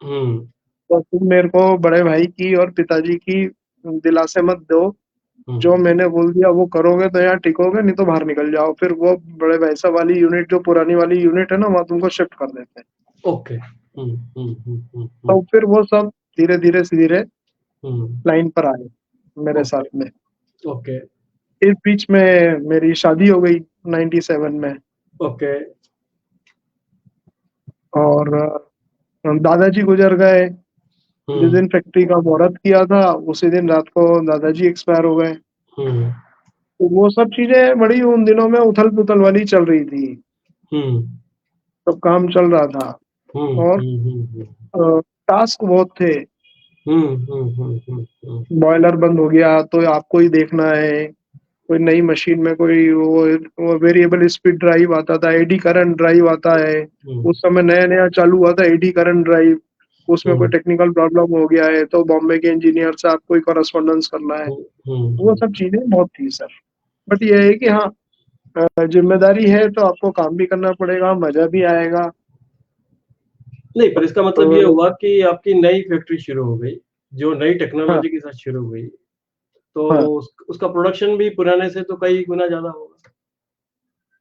तो तुम मेरे को बड़े भाई की और पिताजी की दिलासे मत दो, जो मैंने बोल दिया वो करोगे तो यहाँ टिकोगे, नहीं तो बाहर निकल जाओ। फिर वो बड़े भाई साहब वाली यूनिट, जो पुरानी वाली यूनिट है ना, वहाँ तुमको शिफ्ट कर देते हैं। तो फिर वो सब धीरे धीरे लाइन पर आए मेरे साथ में। इस बीच में मेरी शादी हो गई 97 में। और दादाजी गुजर गए। जिस दिन फैक्ट्री का मुहूर्त किया था उसी दिन रात को दादाजी एक्सपायर हो गए। तो वो सब चीजें बड़ी उन दिनों में उथल पुथल वाली चल रही थी, सब काम चल रहा था और टास्क बहुत थे। बॉयलर बंद हो गया तो आपको ही देखना है, कोई नई मशीन में कोई वो वेरिएबल स्पीड ड्राइव आता था, एडी करंट ड्राइव आता है, उस समय नया नया चालू हुआ था एडी करंट ड्राइव, उसमें कोई टेक्निकल प्रॉब्लम हो गया है तो बॉम्बे के इंजीनियर से आपको ही कॉरेस्पॉन्डेंस करना है। वो सब चीजें बहुत थी सर। बट ये है कि हाँ, जिम्मेदारी है तो आपको काम भी करना पड़ेगा, मजा भी आएगा। नहीं, पर इसका मतलब ये हुआ कि आपकी नई फैक्ट्री शुरू हो गई जो नई टेक्नोलॉजी के साथ शुरू हुई, तो उसका प्रोडक्शन भी पुराने से तो कई गुना ज्यादा होगा।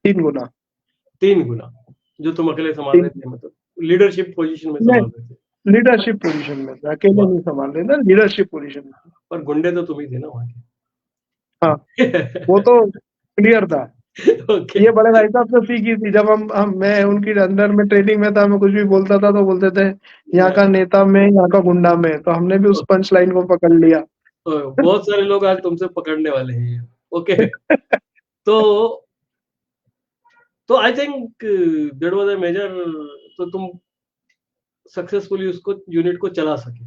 3 गुना जो तुम अकेले संभाल रहे थे, मतलब लीडरशिप पोजीशन में संभाल रहे थे। लीडरशिप पोजीशन में अकेले नहीं संभाल रहे थे, लीडरशिप पोजीशन में। पर गुंडे तो तुम ही थे ना वहां के। हाँ वो तो क्लियर था। ये बड़े भाई साहब से सीखी थी, जब मैं उनकी अंदर में ट्रेनिंग में था, मैं कुछ भी बोलता था तो बोलते थे यहाँ का नेता में, यहाँ का गुंडा में। तो हमने भी उस पंच लाइन को पकड़ लिया। बहुत सारे लोग आज तुमसे पकड़ने वाले हैं। ओके तो I think that was a major, तो तुम सक्सेसफुली उसको यूनिट को चला सके।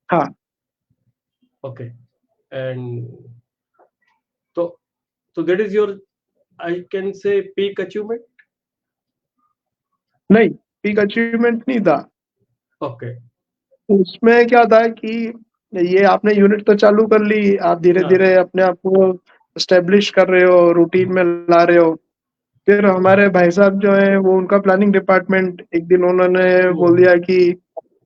हाँ ओके एंड तो that is your, I can say, peak achievement? नहीं, पीक अचीवमेंट नहीं था। ओके उसमें क्या था कि ये आपने यूनिट तो चालू कर ली, आप धीरे धीरे अपने आप को एस्टेब्लिश कर रहे हो, रूटीन में ला रहे हो। फिर हमारे भाई साहब जो है वो, उनका प्लानिंग डिपार्टमेंट, एक दिन उन्होंने बोल दिया कि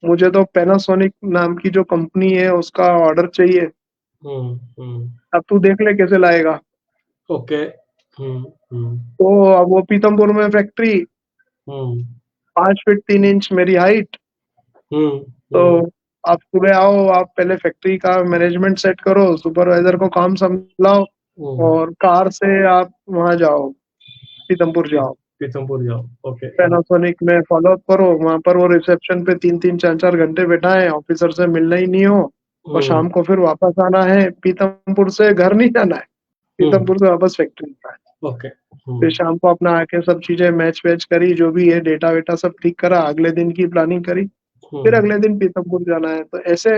मुझे तो पैनासोनिक नाम की जो कंपनी है उसका ऑर्डर चाहिए, अब तू देख ले कैसे लाएगा। ओके तो अब वो पीतमपुर में फैक्ट्री, 5 फीट 3 इंच मेरी हाइट। तो आप सुबह आओ, आप पहले फैक्ट्री का मैनेजमेंट सेट करो, सुपरवाइजर को काम संभालो और कार से आप वहां जाओ, पीतमपुर जाओ, ओके पैनासोनिक में फॉलो अप करो। वहां पर वो रिसेप्शन पे 3-3 4-4 घंटे बैठा है, ऑफिसर से मिलना ही नहीं हो, और शाम को फिर वापस आना है। पीतमपुर से घर नहीं जाना है, पीतमपुर से वापस फैक्ट्री जाना है। ओके फिर शाम को अपना आके सब चीजें मैच वैच करी, जो भी है डेटा वेटा सब ठीक करा, अगले दिन की प्लानिंग करी, फिर अगले दिन पीतमपुर जाना है। तो ऐसे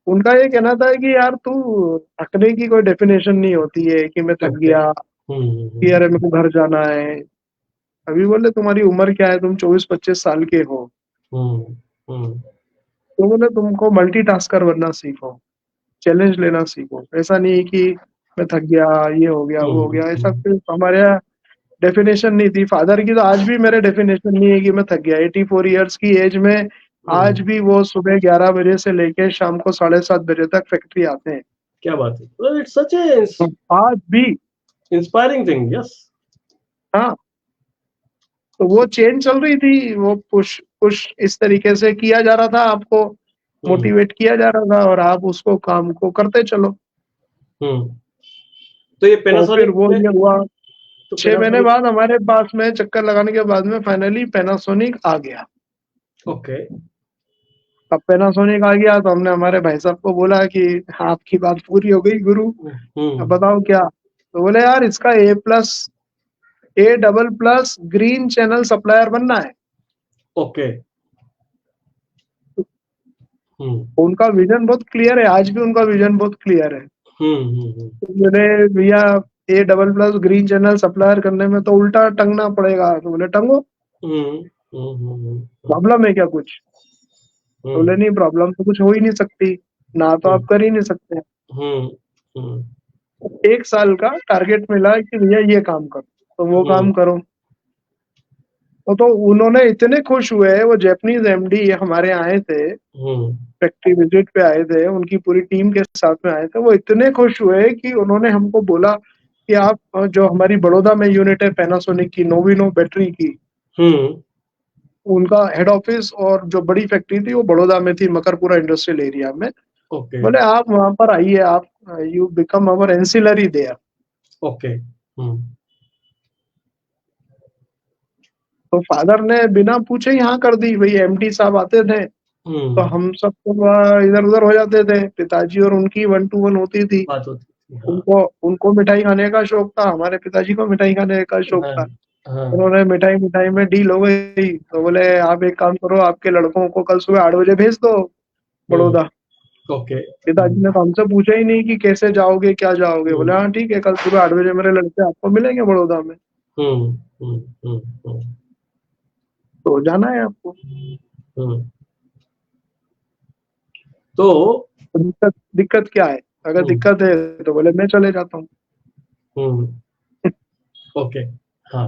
उनका ये कहना था कि यार तू, थकने की कोई डेफिनेशन नहीं होती है कि मैं थक गया कि अरे मेरे को घर जाना है। अभी बोले तुम्हारी उम्र क्या है, तुम 24-25 साल के हो, तो बोले तुमको मल्टीटास्कर बनना सीखो, चैलेंज लेना सीखो। ऐसा नहीं कि मैं थक गया, ये हो गया वो हो गया, ऐसा फिर हमारे यहाँ डेफिनेशन नहीं थी। फादर की तो आज भी मेरे डेफिनेशन नहीं है कि मैं थक गया। 84 ईयर्स की एज में आज भी वो सुबह 11 बजे से लेके शाम को 7:30 बजे तक फैक्ट्री आते हैं। क्या बात है, इट्स सच ए आज भी इंस्पायरिंग थिंग। यस हाँ, तो वो चेंज चल रही थी, वो पुश पुश इस तरीके से किया जा रहा था, आपको मोटिवेट किया जा रहा था और आप उसको काम को करते चलो। तो ये तो पैनासोनिक फिर वो में, ये हुआ तो 6 महीने पैनासोनिक, बाद हमारे पास में चक्कर लगाने के बाद में फाइनली पैनासोनिक आ गया। ओके। अब पैनासोनिक आ गया तो हमने हमारे भाई साहब को बोला कि आपकी बात पूरी हो गई गुरु, अब बताओ क्या। तो बोले यार इसका A++ ग्रीन चैनल सप्लायर बनना है। ओके। उनका विजन बहुत क्लियर है, आज भी उनका विजन बहुत क्लियर है। तो बोले भैया A++ ग्रीन चैनल सप्लायर करने में तो उल्टा टंगना पड़ेगा। तो बोले टंगो, प्रॉब्लम है क्या कुछ। तो बोले नहीं प्रॉब्लम तो कुछ हो ही नहीं सकती, ना तो आप कर ही नहीं सकते। 1 साल का टारगेट मिला कि भैया ये काम करो, तो वो काम करो। तो उन्होंने इतने खुश हुए, वो जैपनीज एमडी हमारे आए थे, फैक्ट्री विजिट पे आए थे, उनकी पूरी टीम के साथ में आए थे। वो इतने खुश हुए कि उन्होंने हमको बोला कि आप जो हमारी बड़ौदा में यूनिट है पैनासोनिक की, नोविनो बैटरी की, उनका हेड ऑफिस और जो बड़ी फैक्ट्री थी वो बड़ौदा में थी, मकरपुरा इंडस्ट्रियल एरिया में। बोले आप वहां पर आइए, आप you become our ancillary there. Okay. तो फादर ने बिना पूछे ही हाँ कर दी। भाई एमडी साहब आते थे तो हम सब इधर उधर हो जाते थे। पिताजी और उनकी 1-to-1 होती थी। बात होती थी, हाँ। उनको मिठाई खाने का शौक था, हमारे पिताजी को मिठाई खाने का शौक था। उन्होंने मिठाई में डील हो गई। तो बोले आप एक काम करो, आपके लड़कों को कल सुबह 8 बजे भेज दो बड़ौदा। ओके। पिताजी ने तो हमसे पूछा ही नहीं कि कैसे जाओगे, क्या जाओगे। बोले हाँ ठीक है, कल सुबह 8 बजे मेरे लड़के आपको मिलेंगे बड़ौदा में, तो जाना है आपको। तो दिक्कत क्या है, अगर दिक्कत है तो बोले मैं चले जाता हूँ। ओके, हाँ।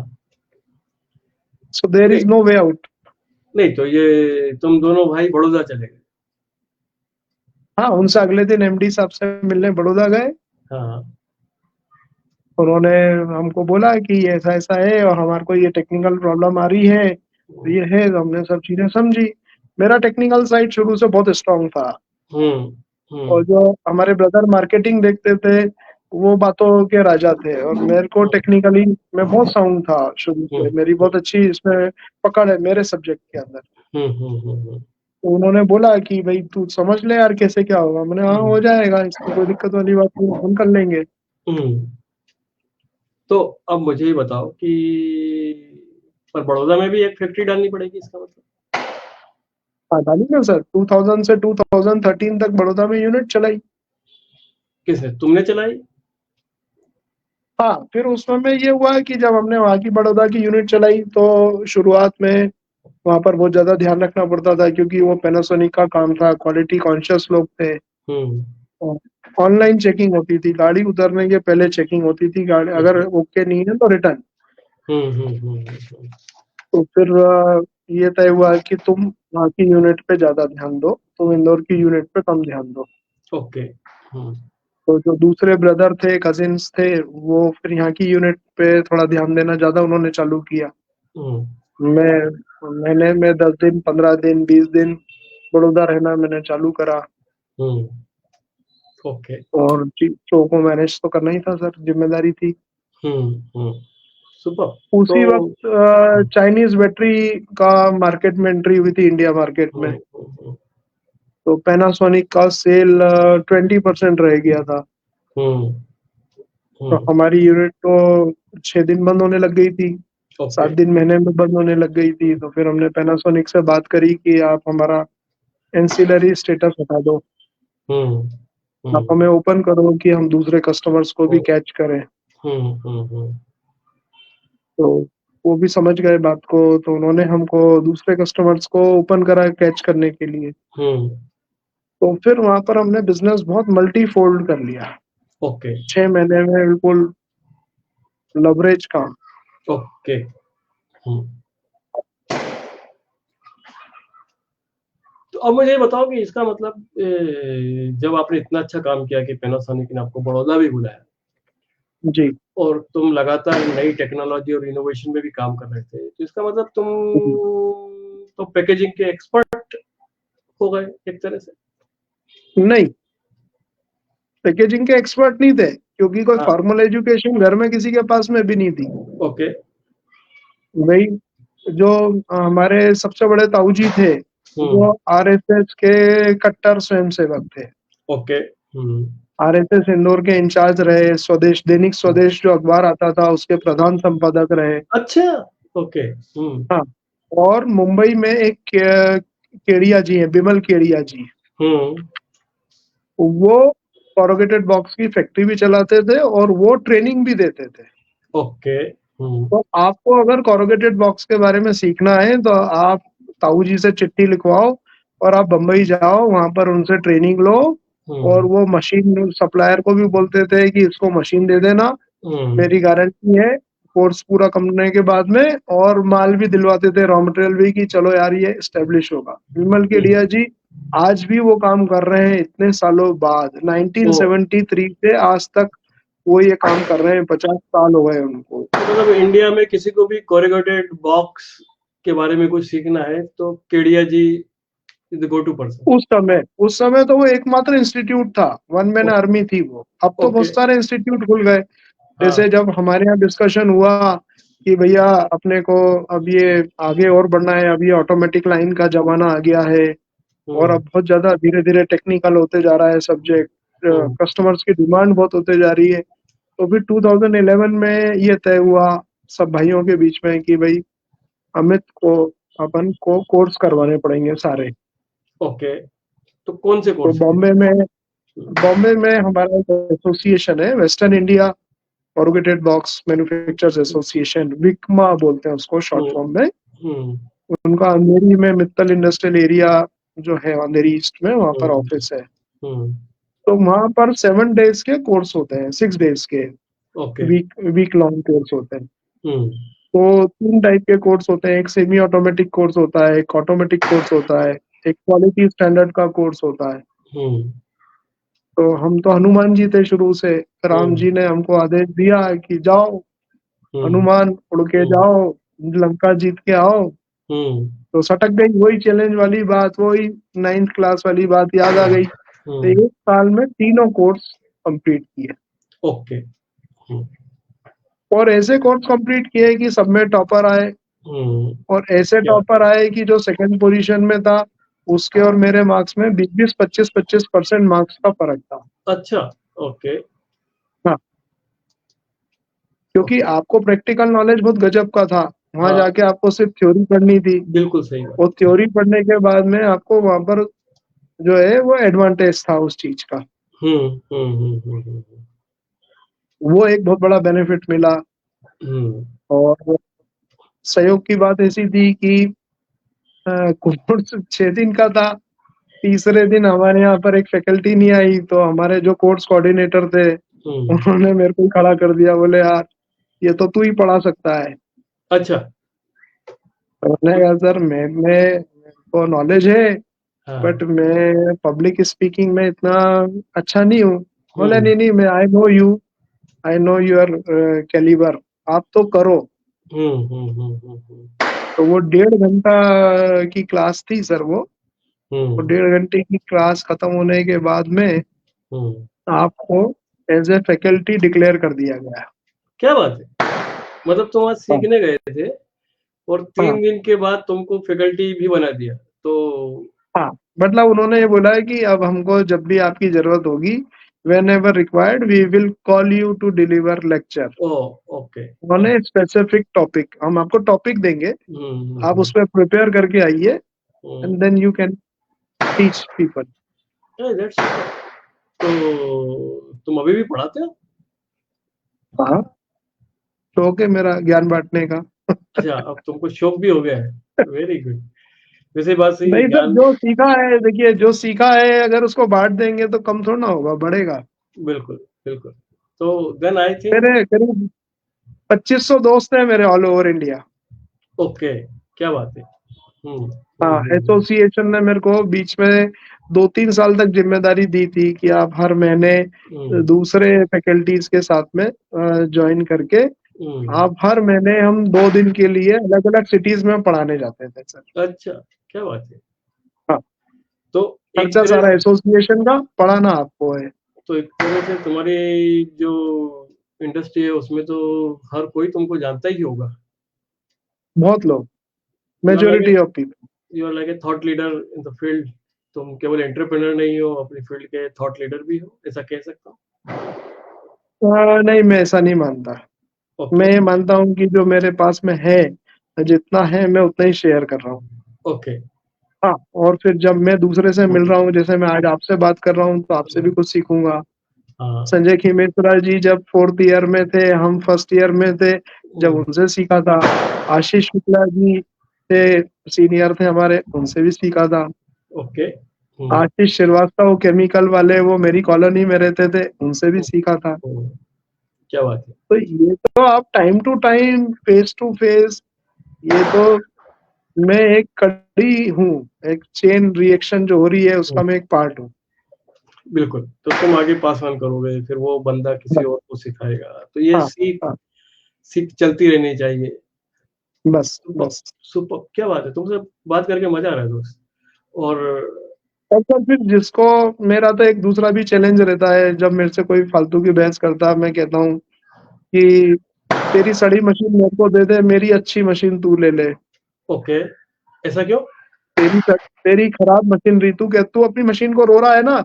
So there is no way out. नहीं तो ये तुम दोनों भाई बड़ौदा चले गए? हाँ, उनसे अगले दिन एमडी साहब से मिलने बड़ौदा गए। हाँ। उन्होंने हमको बोला कि ऐसा ऐसा है और हमारे को ये टेक्निकल प्रॉब्लम आ रही है, तो ये है। तो हमने सब चीजें समझी। मेरा टेक्निकल साइड शुरू से बहुत स्ट्रांग था, और जो हमारे ब्रदर मार्केटिंग देखते थे वो बातों के राजा थे, और मेरे को टेक्निकली मैं बहुत साउंड था शुरू से। मेरी बहुत अच्छी इसमें पकड़ है मेरे सब्जेक्ट के अंदर। तो उन्होंने बोला कि भाई तू समझ ले यार कैसे क्या होगा। मैंने हाँ हो जाएगा, इसमें कोई दिक्कत वाली बात नहीं, हम कर लेंगे। तो अब मुझे ये बताओ कि पर बड़ौदा में भी एक फैक्ट्री डालनी पड़ेगी, इसका मतलब? हाँ डाली ना सर, 2000 से 2013 तक बड़ौदा में यूनिट चलाई। किसने, तुमने चलाई? हाँ, फिर उसमें में ये हुआ कि जब हमने वहाँ की बड़ौदा की यूनिट चलाई तो शुरुआत में वहाँ पर बहुत ज्यादा ध्यान रखना पड़ता था, क्योंकि वो पैनासोनिक का काम था, क्वालिटी कॉन्शियस लोग थे। ऑनलाइन चेकिंग होती थी, गाड़ी उतरने के पहले चेकिंग होती थी, गाड़ी अगर ओके नहीं है तो रिटर्न। तो फिर ये तय हुआ कि तुम वहाँ की यूनिट पे ज्यादा ध्यान दो, तुम इंदौर की यूनिट पे कम ध्यान दो। ओके। तो जो दूसरे ब्रदर थे, कजिन्स थे, वो फिर यहाँ की यूनिट पे थोड़ा ध्यान देना ज्यादा उन्होंने चालू किया। मैं महीने में 10 दिन, 15 दिन, 20 दिन बड़ौदा रहना मैंने चालू करा। ओके। और चीजों को मैनेज तो करना ही था सर, जिम्मेदारी थी। सुपर। उसी वक्त चाइनीज बैटरी का मार्केट में एंट्री हुई थी, इंडिया मार्केट में। तो पैनासोनिक का सेल 20% रह गया था। तो हमारी यूनिट तो 6 दिन बंद होने लग गई थी, 7 दिन महीने में बंद होने लग गई थी। तो फिर हमने पैनासोनिक से बात करी कि आप हमारा एंसिलरी स्टेटस हटा दो, आप हमें ओपन करो कि हम दूसरे कस्टमर्स को भी कैच करें। तो वो भी समझ गए बात को, तो उन्होंने हमको दूसरे कस्टमर्स को ओपन करा कैच करने के लिए। तो फिर वहां पर हमने बिजनेस बहुत मल्टी फोल्ड कर लिया। 6 महीने में बिल्कुल लवरेज काम। ओके। तो अब मुझे बताओ कि इसका मतलब जब आपने इतना अच्छा काम किया कि पैनासोनिक ने आपको बड़ौदा भी बुलाया जी, और तुम लगातार नई टेक्नोलॉजी और इनोवेशन में भी काम कर रहे थे, तो इसका मतलब तुम तो पैकेजिंग के एक्सपर्ट हो गए एक तरह से? नहीं, पैकेजिंग के एक्सपर्ट नहीं थे। क्योंकि कोई हाँ। फॉर्मल एजुकेशन घर में किसी के पास में भी नहीं थी। ओके। वही जो हमारे सबसे बड़े ताऊजी थे वो आरएसएस के कट्टर स्वयंसेवक थे। ओके। आरएसएस इंदौर के इंचार्ज रहे, स्वदेश दैनिक स्वदेश जो अखबार आता था उसके प्रधान संपादक रहे। अच्छा। ओके। हाँ, और मुंबई में एक केड़िया जी है, बिमल केड़िया जी, वो कॉरुगेटेड बॉक्स की फैक्ट्री भी चलाते थे और वो ट्रेनिंग भी देते थे। ओके। तो आपको अगर कॉरुगेटेड बॉक्स के बारे में सीखना है तो आप ताऊ जी से चिट्ठी लिखवाओ और आप बम्बई जाओ, वहां पर उनसे ट्रेनिंग लो। और वो मशीन सप्लायर को भी बोलते थे कि इसको मशीन दे देना, मेरी गारंटी है कोर्स पूरा करने के बाद में, और माल भी दिलवाते थे, रॉ मटेरियल भी, कि चलो यार ये एस्टेब्लिश होगा। विमल केडिया जी आज भी वो काम कर रहे हैं इतने सालों बाद, 1973 से आज तक वो ये काम कर रहे हैं, 50 साल हो गए उनको। मतलब इंडिया में किसी को भी कोरिगेटेड बॉक्स के बारे में कुछ सीखना है तो Kedia ji is the go to person. उस समय तो वो एकमात्र इंस्टीट्यूट था, वन मैन आर्मी थी वो। अब तो बहुत सारे इंस्टीट्यूट खुल गए। जैसे जब हमारे यहाँ डिस्कशन हुआ कि भैया अपने को अब ये आगे और बढ़ना है, अब ये ऑटोमेटिक लाइन का जमाना आ गया है और अब बहुत ज्यादा धीरे धीरे टेक्निकल होते जा रहा है सब्जेक्ट, कस्टमर्स की डिमांड बहुत होते जा रही है। तो फिर 2011 में ये तय हुआ सब भाइयों के बीच में कि भाई अमित को अपन को कोर्स करवाने पड़ेंगे सारे। ओके। तो कौन से तो कोर्स? बॉम्बे में हमारा एसोसिएशन है, Western India corrugated box manufacturers association, विकमा बोलते हैं उसको शॉर्ट फॉर्म में। उनका अंधेरी में मित्तल इंडस्ट्रियल एरिया जो है अंधेरी ईस्ट में, वहां पर ऑफिस है। तो वहां पर 7 डेज के कोर्स होते हैं, 6 डेज के वीक लॉन्ग कोर्स होते हैं। तो 3 टाइप के कोर्स होते हैं, एक सेमी ऑटोमेटिक कोर्स होता है, एक ऑटोमेटिक कोर्स होता है, एक क्वालिटी स्टैंडर्ड का कोर्स होता है। तो हम तो हनुमान जी थे शुरू से, राम जी ने हमको आदेश दिया कि जाओ हनुमान उड़ के जाओ, लंका जीत के आओ। तो सटक गई वही चैलेंज वाली बात, वही 9th क्लास वाली बात याद आ गई। तो 1 साल में तीनों कोर्स कंप्लीट किए। ओके। और ऐसे कोर्स कंप्लीट किए कि सब में टॉपर आए, और ऐसे टॉपर आए कि जो सेकंड पोजीशन में था उसके और मेरे मार्क्स में 20-20, 25-25% मार्क्स का फर्क था। अच्छा। ओके। हाँ, क्योंकि आपको प्रैक्टिकल नॉलेज बहुत गजब का था, वहां जाके आपको सिर्फ थ्योरी पढ़नी थी। बिल्कुल सही बात। और थ्योरी पढ़ने के बाद में आपको वहां पर जो है वो एडवांटेज था उस चीज का। वो एक बहुत बड़ा बेनिफिट मिला। और सहयोग की बात ऐसी थी कि कोर्स 6 दिन का था। तीसरे दिन हमारे यहाँ पर एक फैकल्टी नहीं आई, तो हमारे जो कोर्स कोऑर्डिनेटर थे उन्होंने मेरे को खड़ा कर दिया, बोले यार ये तो तू ही पढ़ा सकता है। अच्छा। तो मैंने कहा सर मेरे को नॉलेज है बट मैं पब्लिक स्पीकिंग में इतना अच्छा नहीं हूँ। बोले नहीं मैं आई नो यूर कैलिबर, आप तो करो। तो वो 1.5 घंटा की क्लास थी सर। वो 1.5 घंटे की क्लास खत्म होने के बाद में आपको एज ए फैकल्टी डिक्लेयर कर दिया गया। क्या बात है, मतलब तुम वहां सीखने गए थे और 3 दिन के बाद तुमको फैकल्टी भी बना दिया। तो हाँ, मतलब उन्होंने ये बोला है कि अब हमको जब भी आपकी जरूरत होगी, whenever required we will call you to deliver lecture। Okay. उन्होंने स्पेसिफिक टॉपिक, हम आपको टॉपिक देंगे, आप उस पर प्रिपेयर करके आइए and then you can teach people. तो तुम अभी भी पढ़ाते हो? हाँ, शौक है मेरा ज्ञान बांटने का। अच्छा, अब तुमको शौक भी हो गया है। Very good. वैसे बात सही है। नहीं सर, जो सीखा है, देखिए जो सीखा है अगर उसको बांट देंगे तो कम थोड़ा ना होगा, बढ़ेगा। बिल्कुल बिल्कुल। तो देन आई थिंक मेरे करीब 2500 दोस्त हैं मेरे ऑल ओवर इंडिया। ओके, क्या बात है। हाँ, एसोसिएशन ने मेरे को बीच में 2-3 साल तक जिम्मेदारी दी थी कि आप हर महीने दूसरे फैकल्टीज के साथ में ज्वाइन करके आप हर महीने, हम 2 दिन के लिए अलग अलग सिटीज में पढ़ाने जाते थे सर। अच्छा, क्या बात है। हाँ, तो खर्चा सारा एसोसिएशन का, पढ़ाना आपको है। तो एक तरह से तुम्हारी जो इंडस्ट्री है उसमें तो हर कोई तुमको जानता ही होगा। बहुत लोग, you are like majority of people. You are like a thought leader in the field. तुम केवल एंटरप्रेन्योर नहीं हो, अपनी फील्ड के थॉट लीडर भी हो, ऐसा कह सकता हूँ। नहीं, मैं ऐसा नहीं मानता। ओके मैं ये मानता हूँ कि जो मेरे पास में है, जितना है मैं उतना ही शेयर कर रहा हूँ। ओके। हाँ, और फिर जब मैं दूसरे से मिल रहा हूँ, जैसे मैं आज आपसे बात कर रहा हूँ, तो आपसे भी कुछ सीखूंगा। हाँ। संजय खीमेश्वरा जी जब 4th ईयर में थे, हम 1st ईयर में थे, जब उनसे सीखा था। आशीष शुक्ला जी थे, सीनियर थे हमारे, उनसे भी सीखा था। ओके। आशीष श्रीवास्तव केमिकल वाले, वो मेरी कॉलोनी में रहते थे, उनसे भी सीखा था। क्या बात है। तो ये तो आप time to time, face to face, ये तो मैं एक कड़ी हूँ, एक चेन रिएक्शन जो हो रही है उसका मैं एक पार्ट हूँ। बिल्कुल, तो तुम आगे पास ऑन करोगे, फिर वो बंदा किसी बस। और को सिखाएगा, तो ये हाँ, सीख हाँ, सीख चलती रहनी चाहिए। बस, सुपर, बस। सुपर, क्या बात है, तुमसे बात करके मजा आ रहा है दोस्त। और और फिर जिसको, मेरा तो एक दूसरा भी चैलेंज रहता है, जब मेरे से कोई फालतू की बहस करता है, मैं कहता हूँ कि तेरी सड़ी मशीन मेरे को दे दे, मेरी अच्छी मशीन तू ले ले। ओके, ऐसा क्यों? तेरी खराब मशीन, रितु के तू अपनी मशीन को रो रहा है ना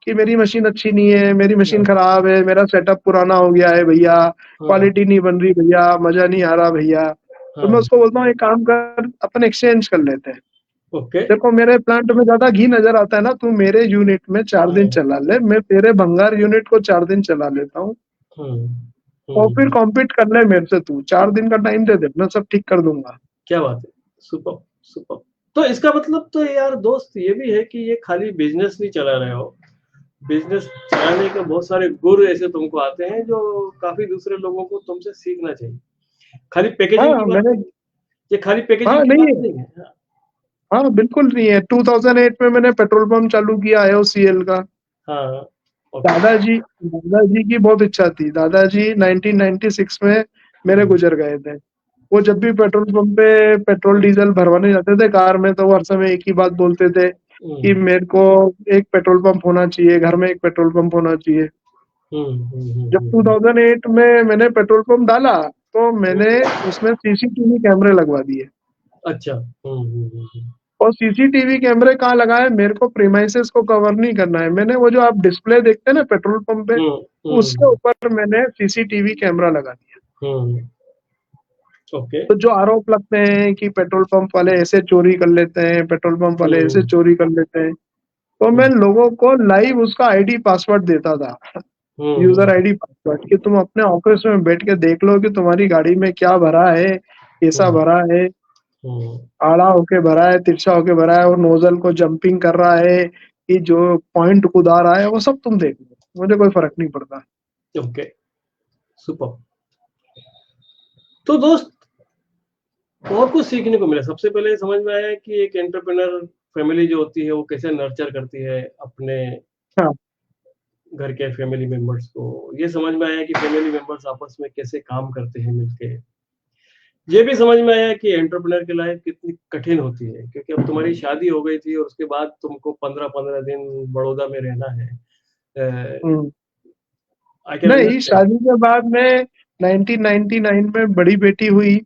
कि मेरी मशीन अच्छी नहीं है, मेरी मशीन खराब है, मेरा सेटअप पुराना हो गया है भैया, क्वालिटी नहीं बन रही भैया, मजा नहीं आ रहा भैया। तो मैं उसको बोलता हूँ एक काम कर, अपन एक्सचेंज कर लेते हैं। ओके। देखो मेरे प्लांट में ज्यादा घी नजर आता है ना, तू मेरे यूनिट में 4 दिन चला ले, मैं तेरे भंगार यूनिट को 4 दिन चला लेता हूँ, और फिर कॉम्पीट कर ले मेरे से, तू 4 दिन का टाइम दे दे, मैं सब ठीक कर दूंगा। क्या बात है, सुपर, सुपर। तो इसका मतलब तो यार दोस्त ये भी है कि ये खाली बिजनेस नहीं चला रहे हो, बिजनेस चलाने के बहुत सारे गुर ऐसे तुमको आते हैं जो काफी दूसरे लोगों को तुमसे सीखना चाहिए। खाली पैकेजिंग की हाँ, बात मैंने, नहीं, ये खाली हाँ पैकेजिंग की नहीं बात है, नहीं है। हाँ बिल्कुल नहीं है। 2008 में मैंने पेट्रोल पंप चालू किया IOCL का। हाँ। ओके। दादाजी दादाजी की बहुत इच्छा थी, दादाजी 1996 में मेरे गुजर गए थे। वो जब भी पेट्रोल पंप पे पेट्रोल डीजल भरवाने जाते थे कार में, तो वो हर समय एक ही बात बोलते थे कि मेरे को एक पेट्रोल पंप होना चाहिए, घर में एक पेट्रोल पंप होना चाहिए। जब 2008 में मैंने पेट्रोल पंप डाला, तो मैंने उसमें CCTV कैमरे लगवा दिए। अच्छा। और CCTV कैमरे कहाँ लगाए, मेरे को प्रीमाइसेस को कवर नहीं करना है, मैंने वो जो आप डिस्प्ले देखते हैं ना पेट्रोल पंप पे, उसके ऊपर मैंने CCTV कैमरा लगा दिया। ओके। तो जो आरोप लगते हैं कि पेट्रोल पंप वाले ऐसे चोरी कर लेते हैं, पेट्रोल पंप वाले ऐसे चोरी कर लेते हैं, तो मैं लोगों को लाइव उसका ID पासवर्ड देता था, यूजर ID पासवर्ड, कि तुम अपने ऑफिस में बैठ के देख लो कि तुम्हारी गाड़ी में क्या भरा है, कैसा भरा है, आड़ा होके भरा है, तिरछा होके भरा है, और नोजल को जंपिंग कर रहा है कि जो पॉइंट कुदा रहा है, वो सब तुम देख लो, मुझे कोई फर्क नहीं पड़ता। Okay, super. तो दोस्त और कुछ सीखने को मिला। सबसे पहले समझ में आया कि एक एंटरप्रेन्योर फैमिली जो होती है वो कैसे नर्चर करती है अपने हाँ, घर के फैमिली मेंबर्स को। ये समझ में आया कि फैमिली मेंबर्स आपस में कैसे काम करते हैं मिलके। ये भी समझ में आया कि एंटरप्रेन्योर की लाइफ कितनी कठिन होती है, क्योंकि अब तुम्हारी शादी हो गई थी और उसके बाद तुमको 15-15 दिन बड़ौदा में रहना है। आई कैन नहीं, अंडरस्टैंड। शादी के बाद में 1999 में बड़ी बेटी हुई,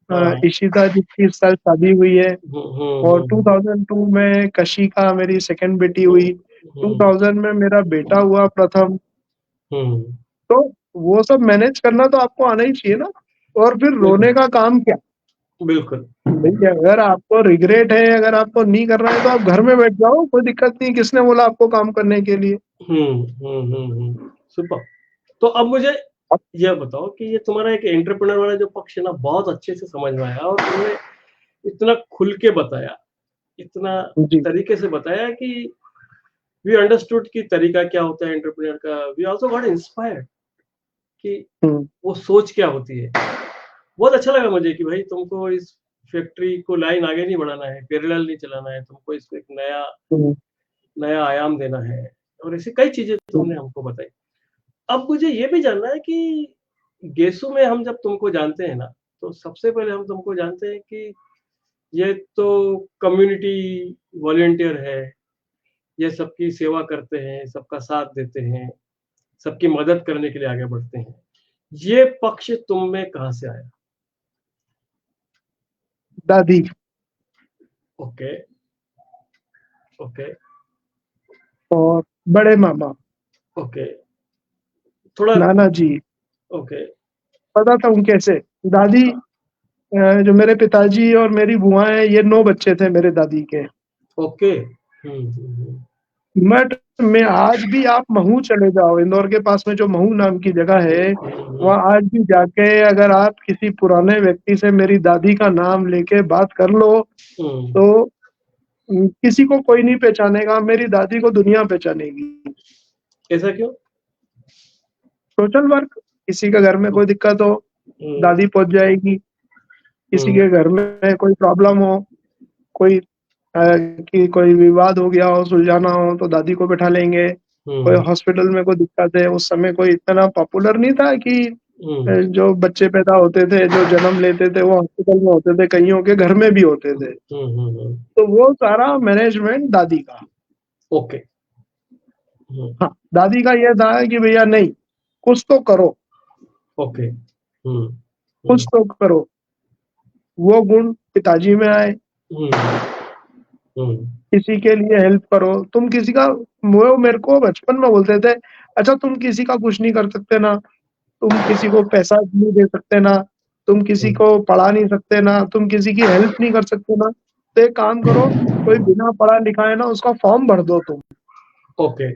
हाँ। इशिता जी की इस साल शादी हुई है। और हम्म। 2002 में कशिका मेरी सेकंड बेटी हुई। हम्म। 2000 में मेरा बेटा हुआ प्रथम। हम्म। तो वो सब मैनेज करना तो आपको आना ही चाहिए ना। और फिर बिल्कुल, रोने का काम क्या बिल्कुल। भाई, अगर आपको रिग्रेट है, अगर आपको नहीं करना है, तो आप घर में बैठ जाओ, कोई दिक्कत नहीं, किसने बोला आपको काम करने के लिए। सुपर। तो अब मुझे यह बताओ कि ये तुम्हारा एक एंटरप्रेन्योर वाला जो पक्ष है ना, बहुत अच्छे से समझ में आया, और तुमने इतना खुल के बताया, इतना जी। तरीके से बताया कि वी अंडरस्टूड कि तरीका क्या होता है एंटरप्रेन्योर का। वी आल्सो गॉट इंस्पायर्ड कि हम्म। वो सोच क्या होती है। बहुत अच्छा लगा मुझे कि भाई तुमको इस फैक्ट्री को लाइन आगे नहीं बढ़ाना है, पैरेलल नहीं चलाना है, तुमको इसको एक नया हम्म। नया आयाम देना है, और ऐसी कई चीजें तुमने हमको बताई। अब मुझे ये भी जानना है कि गेसू में हम जब तुमको जानते हैं ना, तो सबसे पहले हम तुमको जानते हैं कि ये तो कम्युनिटी वॉलंटियर है, ये सबकी सेवा करते हैं, सबका साथ देते हैं, सबकी मदद करने के लिए आगे बढ़ते हैं। ये पक्ष तुम में कहाँ से आया? दादी। ओके, ओके, और बड़े मामा, ओके। थोड़ा नाना जी, ओके, पता था उनके कैसे। दादी, जो मेरे पिताजी और मेरी बुआ है, ये 9 बच्चे थे मेरे दादी के। ओके। बट में आज भी आप महू चले जाओ, इंदौर के पास में जो महू नाम की जगह है, वहाँ आज भी जाके अगर आप किसी पुराने व्यक्ति से मेरी दादी का नाम लेके बात कर लो तो किसी को कोई नहीं पहचानेगा, मेरी दादी को दुनिया पहचानेगी। ऐसा क्यों? सोशल वर्क, किसी के घर में कोई दिक्कत हो दादी पहुंच जाएगी, किसी के घर में कोई प्रॉब्लम हो, कोई कि कोई विवाद हो गया हो, सुलझाना हो तो दादी को बैठा लेंगे। कोई हॉस्पिटल में कोई दिक्कत है, उस समय कोई इतना पॉपुलर नहीं था कि जो बच्चे पैदा होते थे, जो जन्म लेते थे, वो हॉस्पिटल में होते थे, कईयों के घर में भी होते थे। तो वो सारा मैनेजमेंट दादी का। ओके। हाँ, दादी का ये था कि भैया नहीं, कुछ तो करो। ओके। कुछ तो करो। वो गुण पिताजी में आए। किसी के लिए हेल्प करो। तुम किसी का, वो मेरे को बचपन में बोलते थे, अच्छा तुम किसी का कुछ नहीं कर सकते ना, तुम किसी को पैसा नहीं दे सकते ना, तुम किसी को पढ़ा नहीं सकते ना, तुम किसी की हेल्प नहीं कर सकते ना, तो एक काम करो, कोई बिना पढ़ा लिखा है ना, उसका फॉर्म भर दो तुम। ओके।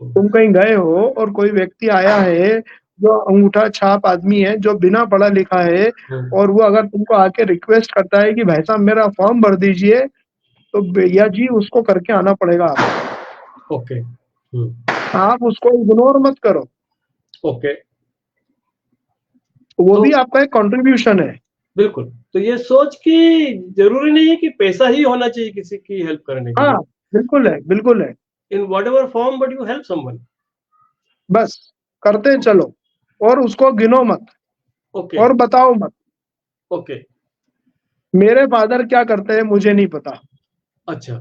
तुम कहीं गए हो और कोई व्यक्ति आया है जो अंगूठा छाप आदमी है, जो बिना पढ़ा लिखा है, और वो अगर तुमको आके रिक्वेस्ट करता है कि भाई साहब मेरा फॉर्म भर दीजिए, तो भैया जी उसको करके आना पड़ेगा आपको। ओके। आप उसको इग्नोर मत करो। ओके। वो भी आपका एक कंट्रीब्यूशन है। बिल्कुल। तो ये सोच कि जरूरी नहीं है कि पैसा ही होना चाहिए किसी की हेल्प करने के लिए। हाँ, बिल्कुल है, बिल्कुल है। In what ever form but you help someone. बस करते चलो और उसको गिनो मत। ओके। और बताओ मत। ओके। मेरे फादर क्या करते हैं मुझे नहीं पता। अच्छा।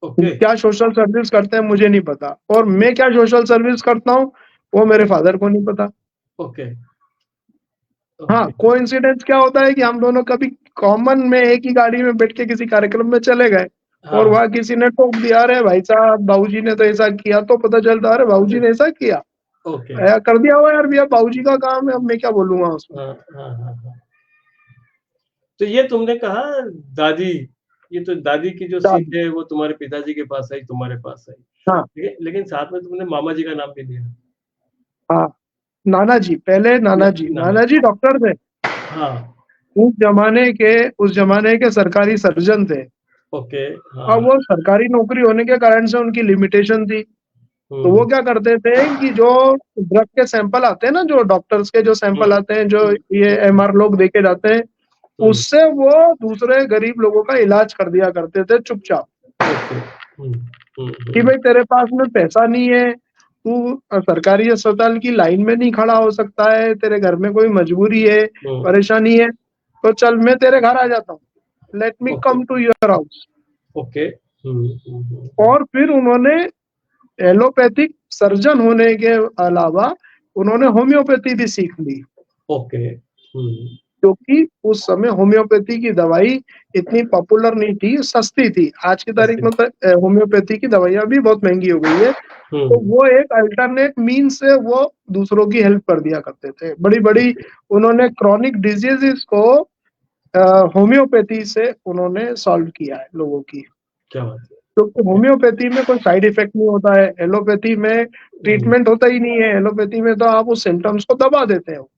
ओके। क्या सोशल सर्विस करते हैं मुझे नहीं पता, और मैं क्या सोशल सर्विस करता हूँ वो मेरे फादर को नहीं पता। ओके। हाँ, कोइंसिडेंस क्या होता है कि हम दोनों कभी कॉमन में एक ही गाड़ी में बैठ के किसी कार्यक्रम में चले गए, और वहां किसी ने टोक दिया, अरे भाई साहब बाबूजी ने तो ऐसा किया, तो पता चलता अरे बाबूजी ने ऐसा किया। ओके। कर दिया हो यार भैया, बाबूजी का काम है, अब मैं क्या बोलूंगा उसमें। तो ये तुमने कहा दादी, ये तो दादी की जो सीख है वो तुम्हारे पिताजी के पास आई, तुम्हारे पास आई। हाँ, लेकिन साथ में तुमने मामा जी का नाम भी लिया। हाँ, नाना जी, पहले नाना जी डॉक्टर थे। हाँ। उस जमाने के सरकारी सर्जन थे। ओके। अब वो सरकारी नौकरी होने के कारण से उनकी लिमिटेशन थी। तो वो क्या करते थे कि जो ड्रग के सैंपल आते हैं ना, जो डॉक्टर्स के जो सैंपल आते हैं, जो ये एमआर लोग देके जाते हैं, उससे वो दूसरे गरीब लोगों का इलाज कर दिया करते थे चुपचाप। कि भाई तेरे पास में पैसा नहीं है, तू सरकारी अस्पताल की लाइन में नहीं खड़ा हो सकता है, तेरे घर में कोई मजबूरी है, परेशानी है, तो चल मैं तेरे घर आ जाता हूँ, let me come to your house. Okay. और फिर उन्होंने एलोपैथिक सर्जन होने के अलावा उन्होंने होम्योपैथी भी सीख ली। ओके। क्योंकि उस समय होम्योपैथी की दवाई इतनी पॉपुलर नहीं थी, सस्ती थी। आज की तारीख में तो होम्योपैथी की दवाइयां भी बहुत महंगी हो गई है। तो वो एक अल्टरनेट मीन से वो दूसरों की हेल्प कर दिया करते थे। बड़ी बड़ी उन्होंने क्रॉनिक डिजीजेस को होम्योपैथी से उन्होंने सॉल्व किया है लोगों की। क्या बात है। तो होम्योपैथी में कोई साइड इफेक्ट नहीं होता है, एलोपैथी में ट्रीटमेंट होता ही नहीं है, एलोपैथी में तो आप उस सिम्टम्स को दबा देते हो।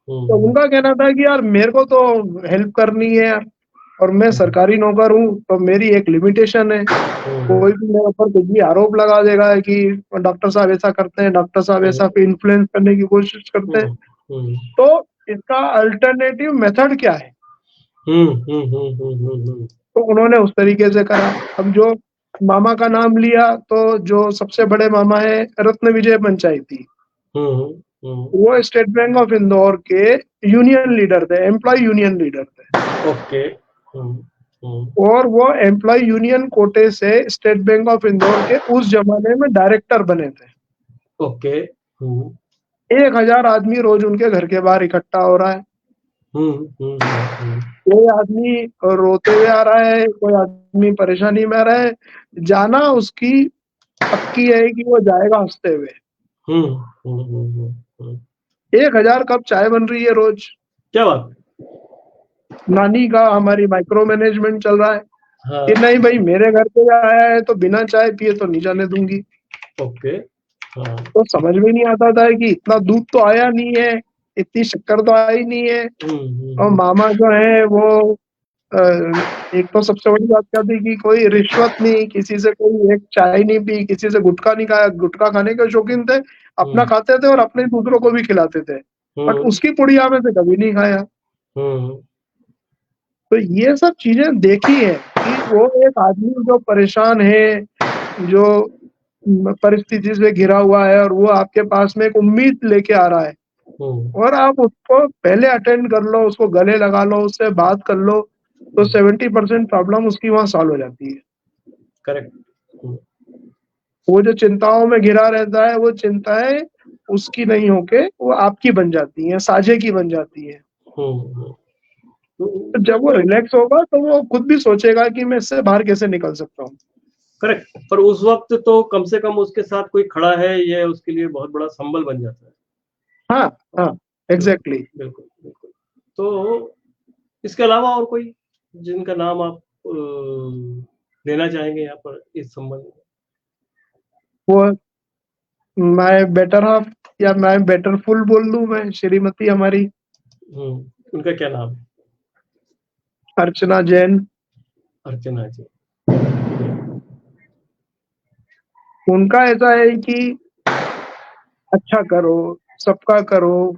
तो उनका कहना था कि यार मेरे को तो हेल्प करनी है यार, और मैं सरकारी नौकर हूँ, तो मेरी एक लिमिटेशन है। कोई भी मेरे ऊपर कुछ भी आरोप लगा देगा कि डॉक्टर साहब ऐसा करते हैं, डॉक्टर साहब ऐसा इन्फ्लुएंस करने की कोशिश करते हैं। तो इसका अल्टरनेटिव मेथड क्या है? तो उन्होंने उस तरीके से करा। अब जो मामा का नाम लिया, तो जो सबसे बड़े मामा है रत्न विजय पंचायती, वो स्टेट बैंक ऑफ इंदौर के यूनियन लीडर थे, एम्प्लॉय यूनियन लीडर थे। ओके। और वो एम्प्लॉय यूनियन कोटे से स्टेट बैंक ऑफ इंदौर के उस जमाने में डायरेक्टर बने थे। ओके। 1000 आदमी रोज उनके घर के बाहर इकट्ठा हो रहा है। कोई आदमी रोते हुए आ रहा है, कोई आदमी परेशानी में आ रहा है, जाना उसकी पक्की है कि वो जाएगा हंसते हुए। 1000 कप चाय बन रही है रोज। क्या बात। नानी का हमारी माइक्रो मैनेजमेंट चल रहा है। हाँ। कि नहीं भाई, मेरे घर पे आया है तो बिना चाय पिए तो नहीं जाने दूंगी। ओके। हाँ। तो समझ में नहीं आता था कि इतना दूध तो आया नहीं है, इतनी शक्कर तो आई नहीं है। और मामा जो है वो एक तो सबसे बड़ी बात क्या थी कि कोई रिश्वत नहीं, किसी से कोई एक चाय नहीं पी, किसी से गुटखा नहीं खाया। गुटखा खाने के शौकीन थे, अपना खाते थे और अपने दूसरों को भी खिलाते थे, बट उसकी पुड़िया में से कभी नहीं खाया। तो ये सब चीजें देखी है कि वो एक आदमी जो परेशान है, जो परिस्थिति से घिरा हुआ है, और वो आपके पास में एक उम्मीद लेके आ रहा है, और आप उसको पहले अटेंड कर लो, उसको गले लगा लो, उससे बात कर लो, तो 70% प्रॉब्लम उसकी वहां सॉल्व हो जाती है। करेक्ट। वो जो चिंताओं में घिरा रहता है, वो चिंताएं उसकी नहीं होके वो आपकी बन जाती हैं, साझे की बन जाती है। तो जब वो रिलैक्स होगा तो वो खुद भी सोचेगा कि मैं इससे बाहर कैसे निकल सकता हूँ। करेक्ट। पर उस वक्त तो कम से कम उसके साथ कोई खड़ा है, ये उसके लिए बहुत बड़ा संबल बन जाता है। हाँ हाँ, एग्जैक्टली। बिल्कुल बिल्कुल। तो इसके अलावा और कोई जिनका नाम आप लेना चाहेंगे यहाँ पर इस संबंध में? वो माय बेटर हाफ या माय बेटर फुल बोल दूं मैं, श्रीमती हमारी। उनका क्या नाम है? अर्चना जैन। अर्चना जी। उनका ऐसा है कि अच्छा करो, सबका करो,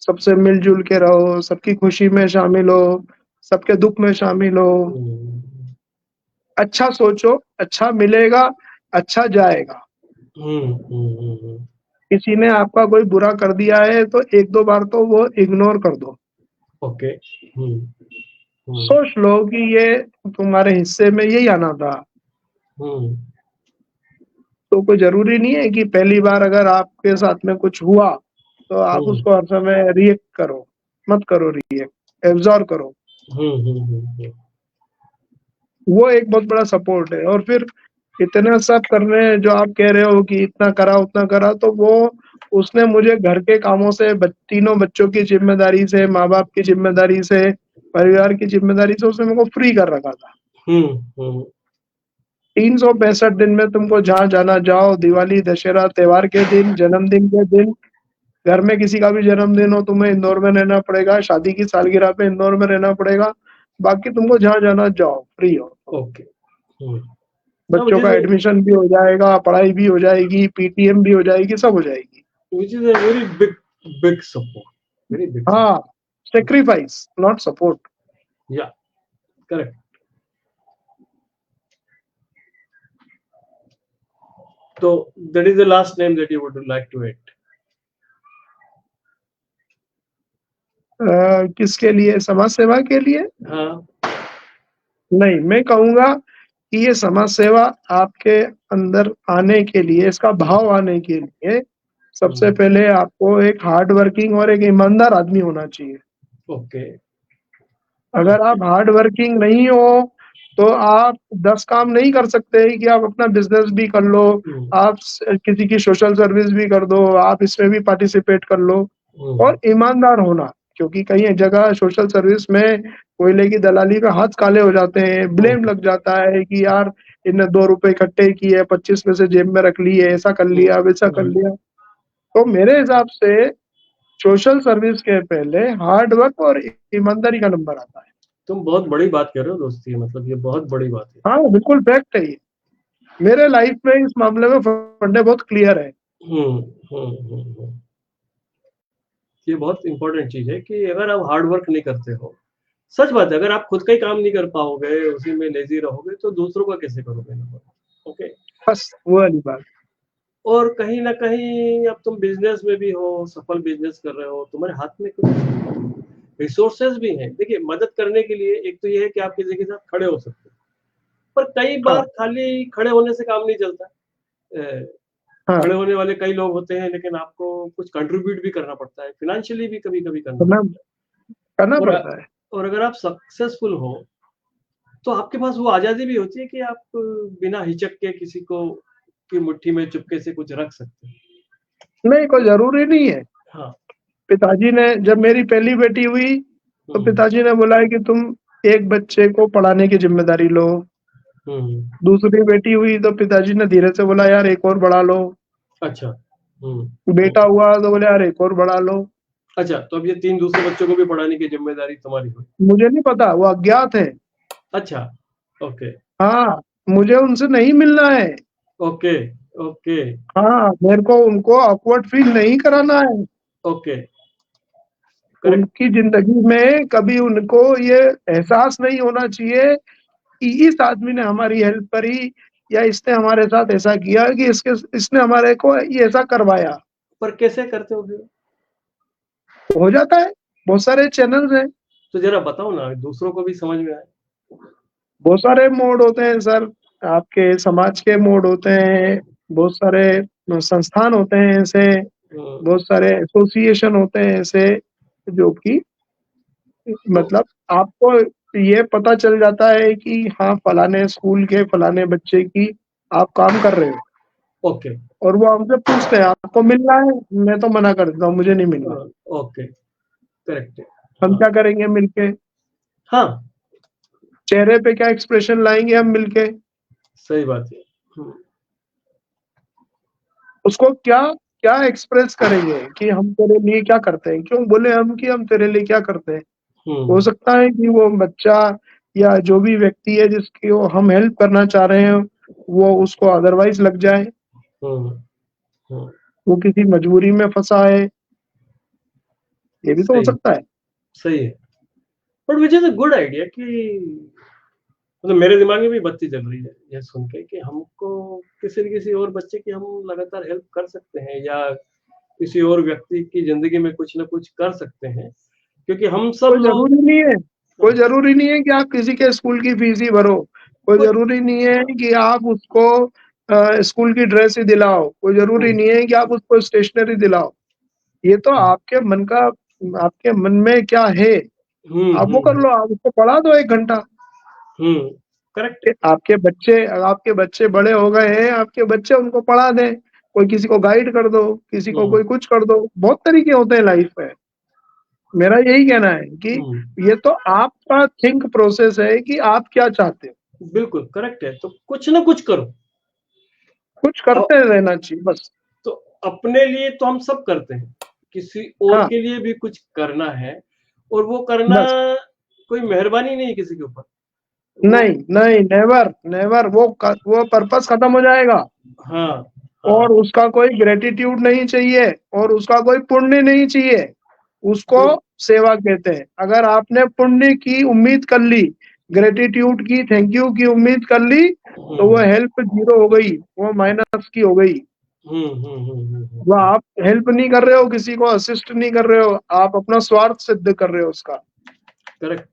सबसे मिलजुल के रहो, सबकी खुशी में शामिल हो, सबके दुख में शामिल हो, अच्छा सोचो, अच्छा मिलेगा, अच्छा जाएगा। किसी ने आपका कोई बुरा कर दिया है तो 1-2 बार तो वो इग्नोर कर दो। ओके। सोच लो कि ये तुम्हारे हिस्से में यही आना था। तो कोई जरूरी नहीं है कि पहली बार अगर आपके साथ में कुछ हुआ तो आप उसको हर समय रिएक्ट करो, मत करो रिएक्ट, एब्जॉर्ब करो। वो एक बहुत बड़ा सपोर्ट है। और फिर इतना सब करने जो आप कह रहे हो कि इतना करा उतना करा, तो वो उसने मुझे घर के कामों से, तीनों बच्चों की जिम्मेदारी से, माँ बाप की जिम्मेदारी से, परिवार की जिम्मेदारी से उसने मेरे को फ्री कर रखा था। 365 दिन में तुमको जहाँ जाना जाओ, दिवाली, दशहरा, त्योहार के दिन, जन्मदिन के दिन, घर में किसी का भी जन्मदिन हो तुम्हें इंदौर में रहना पड़ेगा, शादी की सालगिरह पे इंदौर में रहना पड़ेगा, बाकी तुमको जहाँ जाना जाओ, फ्री हो। ओके। बच्चों का एडमिशन भी हो जाएगा, पढ़ाई भी हो जाएगी, पीटीएम भी हो जाएगी, सब हो जाएगी। Which is a very big support. Very big. हाँ, sacrifice, not support. Yeah, correct. So that is the last name that you would like to add. किसके लिए? समाज सेवा के लिए? हाँ। नहीं, मैं कहूंगा कि ये समाज सेवा आपके अंदर आने के लिए, इसका भाव आने के लिए, सबसे पहले आपको एक हार्ड वर्किंग और एक ईमानदार आदमी होना चाहिए। ओके। अगर आप हार्ड वर्किंग नहीं हो तो आप 10 काम नहीं कर सकते कि आप अपना बिजनेस भी कर लो, आप किसी की सोशल सर्विस भी कर दो, आप इसमें भी पार्टिसिपेट कर लो। और ईमानदार होना, क्योंकि कई जगह सोशल सर्विस में कोयले की दलाली में हाथ काले हो जाते हैं, ब्लेम लग जाता है कि यार इनने 2 रुपए इकट्ठे किए, 25 में से जेब में रख लिए, ऐसा कर लिया, वैसा कर लिया। तो मेरे हिसाब से सोशल सर्विस के पहले हार्ड वर्क और ईमानदारी का नंबर आता है। तुम बहुत बड़ी बात कर रहे हो दोस्ती, मतलब ये बहुत बड़ी बात है। हाँ, बिल्कुल फैक्ट है ये। मेरे लाइफ में इस मामले में फंडे बहुत क्लियर है। ये बहुत इंपॉर्टेंट चीज है कि अगर आप हार्ड वर्क नहीं करते हो, सच बात है, अगर आप खुद का ही काम नहीं कर पाओगे, उसी में लेजी रहोगे, तो दूसरों का कैसे करोगे? ओके, बस वो वाली बात। और कहीं ना कहीं अब तुम बिजनेस में भी हो, सफल बिजनेस कर रहे हो, तुम्हारे हाथ में कुछ रिसोर्सेज भी हैं। देखिए, मदद करने के लिए एक तो ये है कि आप किसी के साथ खड़े हो सकते हैं, पर कई बार खाली खड़े होने से काम नहीं चलता। खड़े होने वाले कई लोग होते हैं, लेकिन आपको कुछ कंट्रीब्यूट भी करना पड़ता है, फाइनेंशियली भी कभी-कभी करना पड़ता है। और अगर आप सक्सेसफुल हो, तो आपके पास वो आज़ादी भी होती है कि आप बिना हिचक के किसी को की मुट्ठी में चुपके से कुछ रख सकते हैं। नहीं, कोई ज़रूरी नहीं है। हाँ। पिताजी ने जब मेरी पहली बेटी हुई, तो पिताजी ने बोला है कि तुम एक बच्चे को पढ़ाने की ज़िम्मेदारी लो। दूसरी बेटी हुई तो पिताजी ने धीरे से बोला, यार एक और बढ़ा लो। अच्छा। बेटा हुआ तो बोले, यार एक और बढ़ा लो। अच्छा, तो अब ये 3 दूसरे बच्चों को भी पढ़ाने की ज़िम्मेदारी तुम्हारी हुई? मुझे नहीं पता, वो अज्ञात है। अच्छा, ओके। हाँ, मुझे उनसे नहीं मिलना है। Okay, okay. हाँ, मेरे को उनको ऑकवर्ड फील नहीं कराना है। ओके। उनकी ज़िंदगी में कभी उनको ये एहसास नहीं होना चाहिए कि इस आदमी ने हमारी हेल्प करी, या इसने हमारे साथ ऐसा किया कि इसने हमारे को ये ऐसा करवाया। पर कैसे करते हो फिर? हो जाता है, बहुत सारे चैनल्स हैं। तो ज़रा बताओ ना, दूसरों को भी समझ में आए। बहुत सारे मोड होते हैं सर, आपके समाज के मोड होते हैं, बहुत सारे संस्थान होते हैं ऐसे, बहुत सारे एसोसिएशन होते हैं ऐसे, जो कि मतलब आपको ये पता चल जाता है कि हाँ, फलाने स्कूल के फलाने बच्चे की आप काम कर रहे हो। ओके। और वो हमसे पूछते हैं, आपको मिलना है? मैं तो मना कर देता हूँ, मुझे नहीं मिलना। ओके, करेक्ट है। हम क्या करेंगे मिलके? हाँ। चेहरे पे क्या एक्सप्रेशन लाएंगे हम मिलके? सही बात है। उसको क्या क्या एक्सप्रेस करेंगे कि हम तेरे लिए क्या करते हैं? क्यों बोले हम कि हम तेरे लिए क्या करते हैं? हो सकता है कि वो बच्चा या जो भी व्यक्ति है जिसकी हम हेल्प करना चाह रहे हैं, वो उसको अदरवाइज लग जाए, वो किसी मजबूरी में फंसा है, ये भी तो हो सकता है। सही है, but which is a good idea कि मतलब मेरे दिमाग में भी बत्ती जल रही है ये सुन के कि हमको किसी न किसी और बच्चे की हम लगातार हेल्प कर सकते हैं, या किसी और व्यक्ति की जिंदगी में कुछ ना कुछ कर सकते हैं, क्योंकि हम सब कोई जरूरी नहीं है, कोई जरूरी नहीं है कि आप किसी के स्कूल की फीस ही भरो, कोई जरूरी नहीं है कि आप उसको स्कूल की ड्रेस ही दिलाओ, कोई जरूरी नहीं है कि आप उसको स्टेशनरी दिलाओ। ये तो आपके मन का, आपके मन में क्या है आप वो कर लो, आप उसको पढ़ा दो 1 घंटा। करेक्ट। आपके बच्चे बड़े हो गए हैं, आपके बच्चे उनको पढ़ा दें, कोई किसी को गाइड कर दो, किसी को कोई कुछ कर दो, बहुत तरीके होते हैं लाइफ में। मेरा यही कहना है कि ये तो आपका थिंक प्रोसेस है कि आप क्या चाहते हो। बिल्कुल करेक्ट है, तो कुछ ना कुछ करो, कुछ करते रहना चाहिए बस। तो अपने लिए तो हम सब करते हैं, किसी और के लिए भी कुछ करना है, और वो करना कोई मेहरबानी नहीं किसी के ऊपर। नहीं नहीं, नेवर नेवर, वो पर्पस खत्म हो जाएगा। हाँ, और उसका कोई ग्रेटिट्यूड नहीं चाहिए, और उसका कोई पुण्य नहीं चाहिए, उसको सेवा कहते हैं। अगर आपने पुण्य की उम्मीद कर ली, ग्रेटिट्यूड की, थैंक यू की उम्मीद कर ली, तो वो हेल्प 0 हो गई, वो माइनस की हो गई। वो आप हेल्प नहीं कर रहे हो, किसी को असिस्ट नहीं कर रहे हो, आप अपना स्वार्थ सिद्ध कर रहे हो उसका। करेक्ट,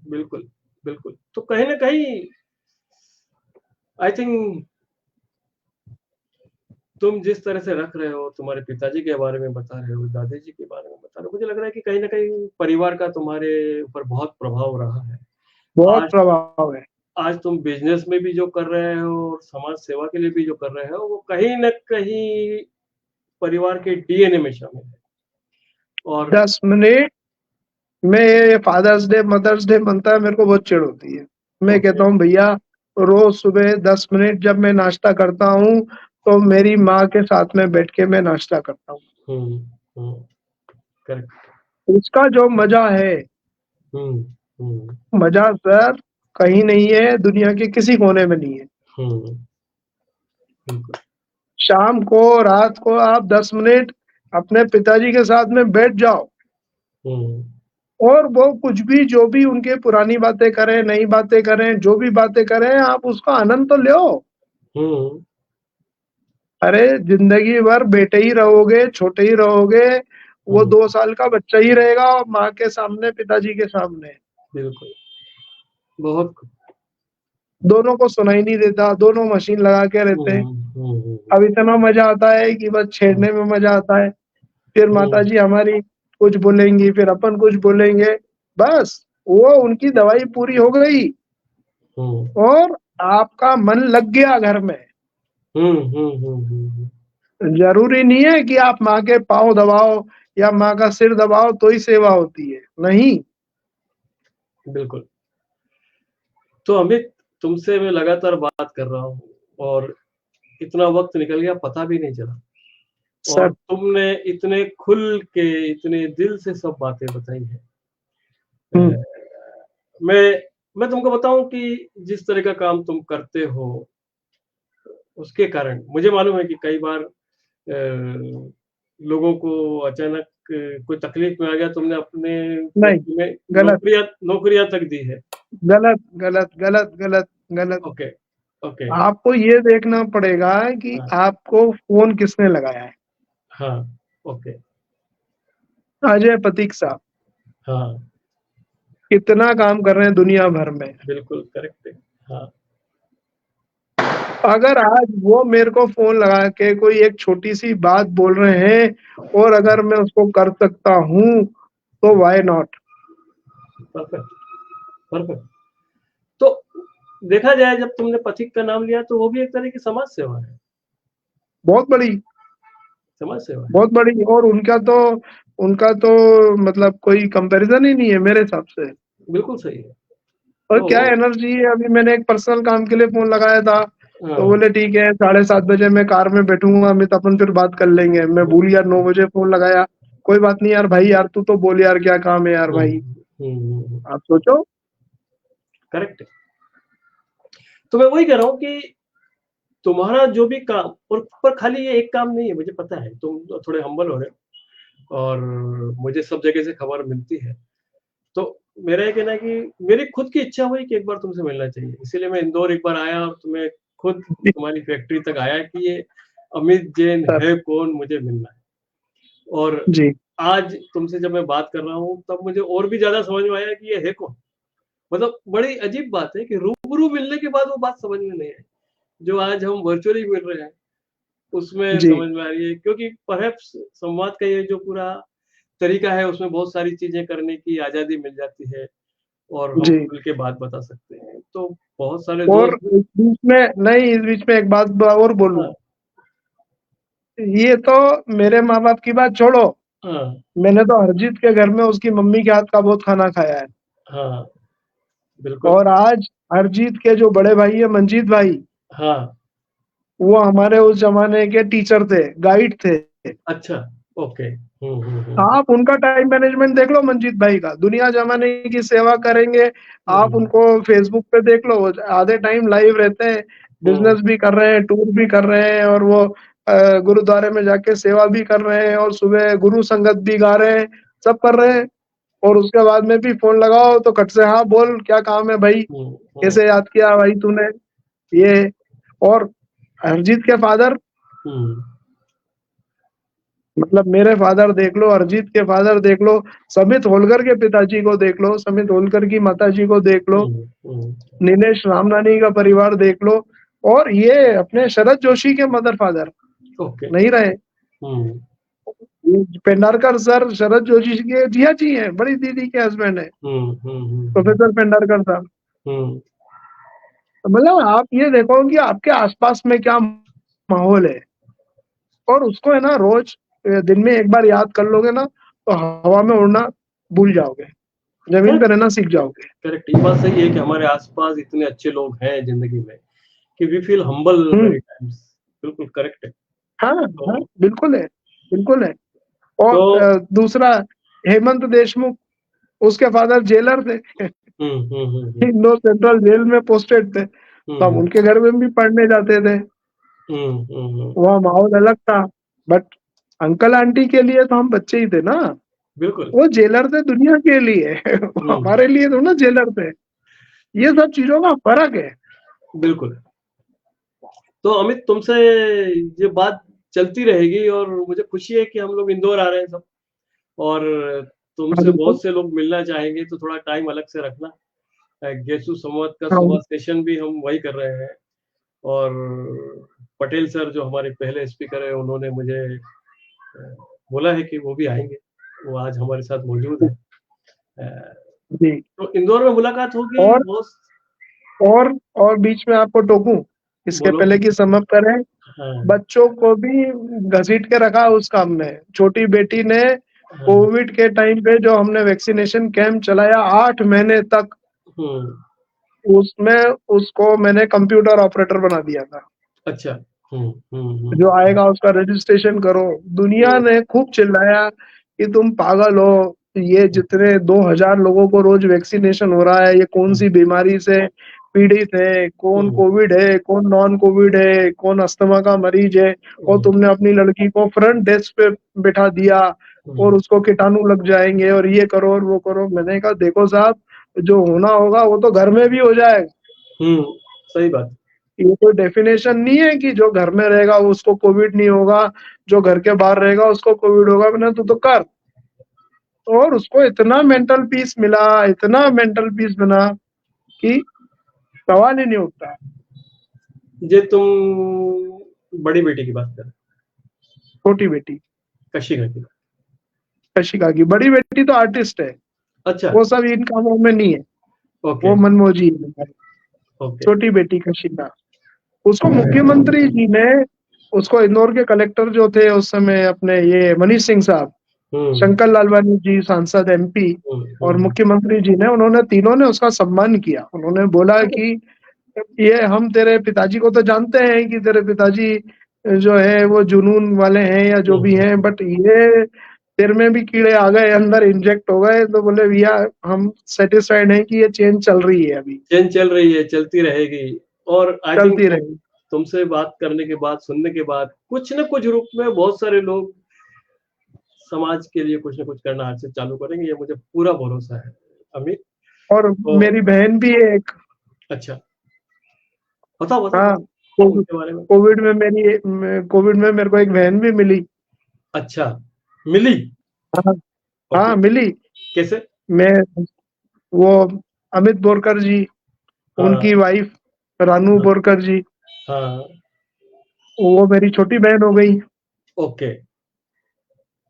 बिल्कुल बिल्कुल। तो कहीं ना कहीं आई थिंक तुम जिस तरह से रख रहे हो, तुम्हारे पिताजी के बारे में बता रहे हो, दादाजी के बारे में बता रहे हो, मुझे लग रहा है कि कहीं ना कहीं परिवार का तुम्हारे ऊपर बहुत प्रभाव रहा है। बहुत प्रभाव है। आज तुम बिजनेस में भी जो कर रहे हो और समाज सेवा के लिए भी जो कर रहे हो, वो कहीं ना कहीं परिवार के डीएनए में शामिल है। और 10 मिनट में ये फादर्स डे मदर्स डे बनता है, मेरे को बहुत चिढ़ होती है। मैं कहता हूँ भैया, रोज सुबह 10 मिनट जब मैं नाश्ता करता हूँ, तो मेरी माँ के साथ में बैठ के मैं नाश्ता करता हूँ। उसका जो मजा है, मजा सर कहीं नहीं है, दुनिया के किसी कोने में नहीं है। शाम को, रात को आप 10 मिनट अपने पिताजी के साथ में बैठ जाओ, और वो कुछ भी, जो भी उनके पुरानी बातें करें, नई बातें करें, जो भी बातें करें, आप उसका आनंद तो लो। अरे जिंदगी भर बेटे ही रहोगे, छोटे ही रहोगे, वो 2 साल का बच्चा ही रहेगा और माँ के सामने, पिताजी के सामने। बिल्कुल, बहुत। दोनों को सुनाई नहीं देता, दोनों मशीन लगा के रहते हैं। अब इतना मजा आता है कि बस छेड़ने में मजा आता है। फिर माताजी हमारी कुछ बोलेंगी, फिर अपन कुछ बोलेंगे, बस वो उनकी दवाई पूरी हो गई और आपका मन लग गया घर में। जरूरी नहीं है कि आप माँ के पाँव दबाओ या माँ का सिर दबाओ तो ही सेवा होती है, नहीं। बिल्कुल। तो अमित, तुमसे मैं लगातार बात कर रहा हूँ और इतना वक्त निकल गया पता भी नहीं चला, और सर तुमने इतने खुल के, इतने दिल से सब बातें बताई है। मैं तुमको बताऊं कि जिस तरह का काम तुम करते हो, उसके कारण मुझे मालूम है कि कई बार लोगों को अचानक कोई तकलीफ में आ गया, तुमने अपने नहीं, में गलत नौकरियां तक दी है। गलत गलत गलत गलत गलत। Okay, okay. आपको ये देखना पड़ेगा कि हाँ, आपको फोन किसने लगाया है। हाँ, ओके। अजय पथिक साहब हाँ, कितना काम कर रहे हैं दुनिया भर में। बिल्कुल करेक्ट है। हाँ, अगर आज वो मेरे को फोन लगा के कोई एक छोटी सी बात बोल रहे हैं और अगर मैं उसको कर सकता हूँ तो व्हाई नॉट। Perfect, perfect. तो देखा जाए, जब तुमने पथिक का नाम लिया तो वो भी एक तरह की समाज सेवा है। बहुत बड़ी, समाज सेवा है। बहुत बड़ी। और उनका तो मतलब कोई कंपैरिजन ही नहीं है मेरे हिसाब से। बिल्कुल सही है। और तो क्या एनर्जी है। अभी मैंने एक पर्सनल काम के लिए फोन लगाया था, तो हाँ, बोले ठीक है 7:30 बजे मैं कार में बैठूंगा अमित, अपन फिर बात कर लेंगे। मैं भूल गया, 9 बजे फोन लगाया। कोई बात नहीं यार भाई, यार तू तो बोल यार, क्या काम है यार भाई। आप सोचो। करेक्ट है। तो मैं वही कह रहा हूँ कि तुम्हारा जो भी काम, और पर खाली ये एक काम नहीं है, मुझे पता है तुम थोड़े हम्बल हो रहे हो और मुझे सब जगह से खबर मिलती है। तो मेरा ये कहना है कि मेरी खुद की इच्छा हुई कि एक बार तुमसे मिलना चाहिए, इसीलिए मैं इंदौर एक बार आया और तुम्हें खुद तुम्हारी फैक्ट्री तक आया कि ये अमित जैन सर है कौन, मुझे मिलना है। और जी, आज तुमसे जब मैं बात कर रहा हूँ तब मुझे और भी ज्यादा समझ में आया कि ये है कौन। मतलब बड़ी अजीब बात है कि रूबरू मिलने के बाद वो बात समझ में नहीं आई, जो आज हम वर्चुअली मिल रहे हैं उसमें जी, समझ में आ रही है। क्योंकि परहैप्स संवाद का ये जो पूरा तरीका है उसमें बहुत सारी चीजें करने की आजादी मिल जाती है और हम जी। खुल के बात बता सकते हैं। तो बहुत सारे और दोस्त। इस बीच में नहीं, इस बीच में एक बात और बोलूं। हाँ, ये तो मेरे माँ बाप की बात छोड़ो, हाँ, मैंने तो हरजीत के घर में उसकी मम्मी के हाथ का बहुत खाना खाया है। हाँ, बिल्कुल। और आज हरजीत के जो बड़े भाई है मंजीत भाई, हाँ, वो हमारे उस जमाने के टीचर थे, गाइड थे। अच्छा, ओके। आप उनका टाइम मैनेजमेंट देख लो मंजीत भाई का, दुनिया जमाने की सेवा करेंगे। आप हम्म, उनको फेसबुक पे देख लो, आधे टाइम लाइव रहते हैं, हम्म, बिजनेस भी कर रहे हैं, टूर भी कर रहे हैं, और वो गुरुद्वारे में जाके सेवा भी कर रहे हैं, और सुबह गुरु संगत भी गा रहे हैं, सब कर रहे हैं। और उसके बाद में भी फोन लगाओ तो कट से हाँ बोल, क्या काम है भाई, हम्म, कैसे याद किया भाई तूने, ये। और हरजीत के फादर, हम्म, मतलब मेरे फादर देख लो, अरिजीत के फादर देख लो, समित होलकर के पिताजी को देख लो, समित होलकर की माताजी को देख लो, हम्म, हम्म, नीलेश रामनानी का परिवार देख लो, और ये अपने शरद जोशी के मदर फादर ओके। नहीं रहे। हम्म, ये पेंडारकर सर शरद जोशी के जिया जी हैं, बड़ी दीदी के हस्बैंड है, हम्म, हम्म, प्रोफेसर पेंडारकर साहब। हम्म, तो मतलब आप ये देखो कि आपके आसपास में क्या माहौल है, और उसको है ना रोज दिन में एक बार याद कर लोगे ना, तो हवा में उड़ना भूल जाओगे, जमीन पे करेक्ट, रहना सीख जाओगे। करेक्ट। ये बात सही है कि हमारे आसपास इतने अच्छे लोग हैं जिंदगी में कि we feel humble hmm. Many times. बिल्कुल करेक्ट है। हाँ, हाँ, तो बिल्कुल है, बिल्कुल है। तो और दूसरा, हेमंत देशमुख, उसके फादर जेलर थे, हम्म, हम्म, हम्म, इंदौर सेंट्रल जेल में पोस्टेड थे, तो हम हम्म, उनके घर में भी पढ़ने जाते थे। हम्म, वहाँ माहौल अलग था। बट अंकल आंटी के लिए तो हम बच्चे ही थे ना, बिल्कुल। वो जेलर थे दुनिया के लिए वो हम्म, हमारे लिए तो ना जेलर थे। ये सब चीजों का फर्क है। बिल्कुल। तो अमित, तुमसे ये बात चलती रहेगी और मुझे खुशी है कि हम लोग इंदौर आ रहे हैं सब। और तुमसे बहुत से लोग मिलना चाहेंगे, तो थोड़ा टाइम अलग से रखना। गेसु संवाद का सुबह सेशन भी हम वही कर रहे हैं, और पटेल सर जो हमारे पहले स्पीकर है, उन्होंने मुझे बोला है कि वो भी आएंगे, वो आज हमारे साथ मौजूद है। जी। तो इंदौर में मुलाकात होगी। और बीच में आपको टोकूं, इसके पहले की समाप्त करें। हाँ। बच्चों को भी घसीट के रखा उस काम में। छोटी बेटी ने कोविड के टाइम पे जो हमने वैक्सीनेशन कैंप चलाया 8 महीने तक, उसमें उसको मैंने कंप्यूटर ऑपरेटर बना दिया था। अच्छा। जो आएगा उसका रजिस्ट्रेशन करो। दुनिया ने खूब चिल्लाया कि तुम पागल हो, ये जितने 2000 लोगों को रोज वैक्सीनेशन हो रहा है, ये कौन सी बीमारी से पीड़ित है, कौन कोविड है, कौन नॉन कोविड है, कौन अस्थमा का मरीज है, और तुमने अपनी लड़की को फ्रंट डेस्क पे बिठा दिया और उसको कीटाणु लग जाएंगे और ये करो और वो करो। मैंने कहा देखो साहब, जो होना होगा वो तो घर में भी हो जाएगा। सही बात। ये कोई डेफिनेशन नहीं है कि जो घर में रहेगा उसको कोविड नहीं होगा, जो घर के बाहर रहेगा उसको कोविड होगा। मैंने तो कर, और उसको इतना मेंटल पीस मिला, इतना मेंटल पीस बना कि सवाल ही नहीं उठता। ये तुम बड़ी बेटी की बात कर? छोटी बेटी कशिका की? कशिका की बड़ी बेटी तो आर्टिस्ट है। अच्छा। वो सब इन कामों में नहीं है। वो मनमोजी है। छोटी बेटी कशिका, उसको मुख्यमंत्री जी ने, उसको इंदौर के कलेक्टर जो थे उस समय अपने ये मनीष सिंह साहब, शंकर लालवानी जी सांसद एमपी, और मुख्यमंत्री जी ने, उन्होंने तीनों ने उसका सम्मान किया। उन्होंने बोला कि ये हम तेरे पिताजी को तो जानते हैं कि तेरे पिताजी जो है वो जुनून वाले हैं या जो भी हैं, बट ये तेरे में भी कीड़े आ गए, अंदर इंजेक्ट हो गए। तो बोले भैया हम सेटिस्फाइड हैं कि ये चेंज चल रही है, अभी चेंज चल रही है, चलती रहेगी। और आई थिंक चलती रहेगी। तुमसे बात करने के बाद, सुनने के बाद, कुछ न कुछ रूप में बहुत सारे लोग समाज के लिए कुछ न कुछ करना आज से चालू करेंगे, ये मुझे पूरा भरोसा है अमित। और मेरी बहन भी है एक। अच्छा, बताओ हाँ, उनके बारे में। कोविड में मेरे को एक बहन भी मिली। अच्छा, मिली? हाँ मिली। कैसे? मैं वो अमित बोरकर जी, उनकी वाइफ रानू बोरकर जी, वो मेरी छोटी बहन हो गई। ओके,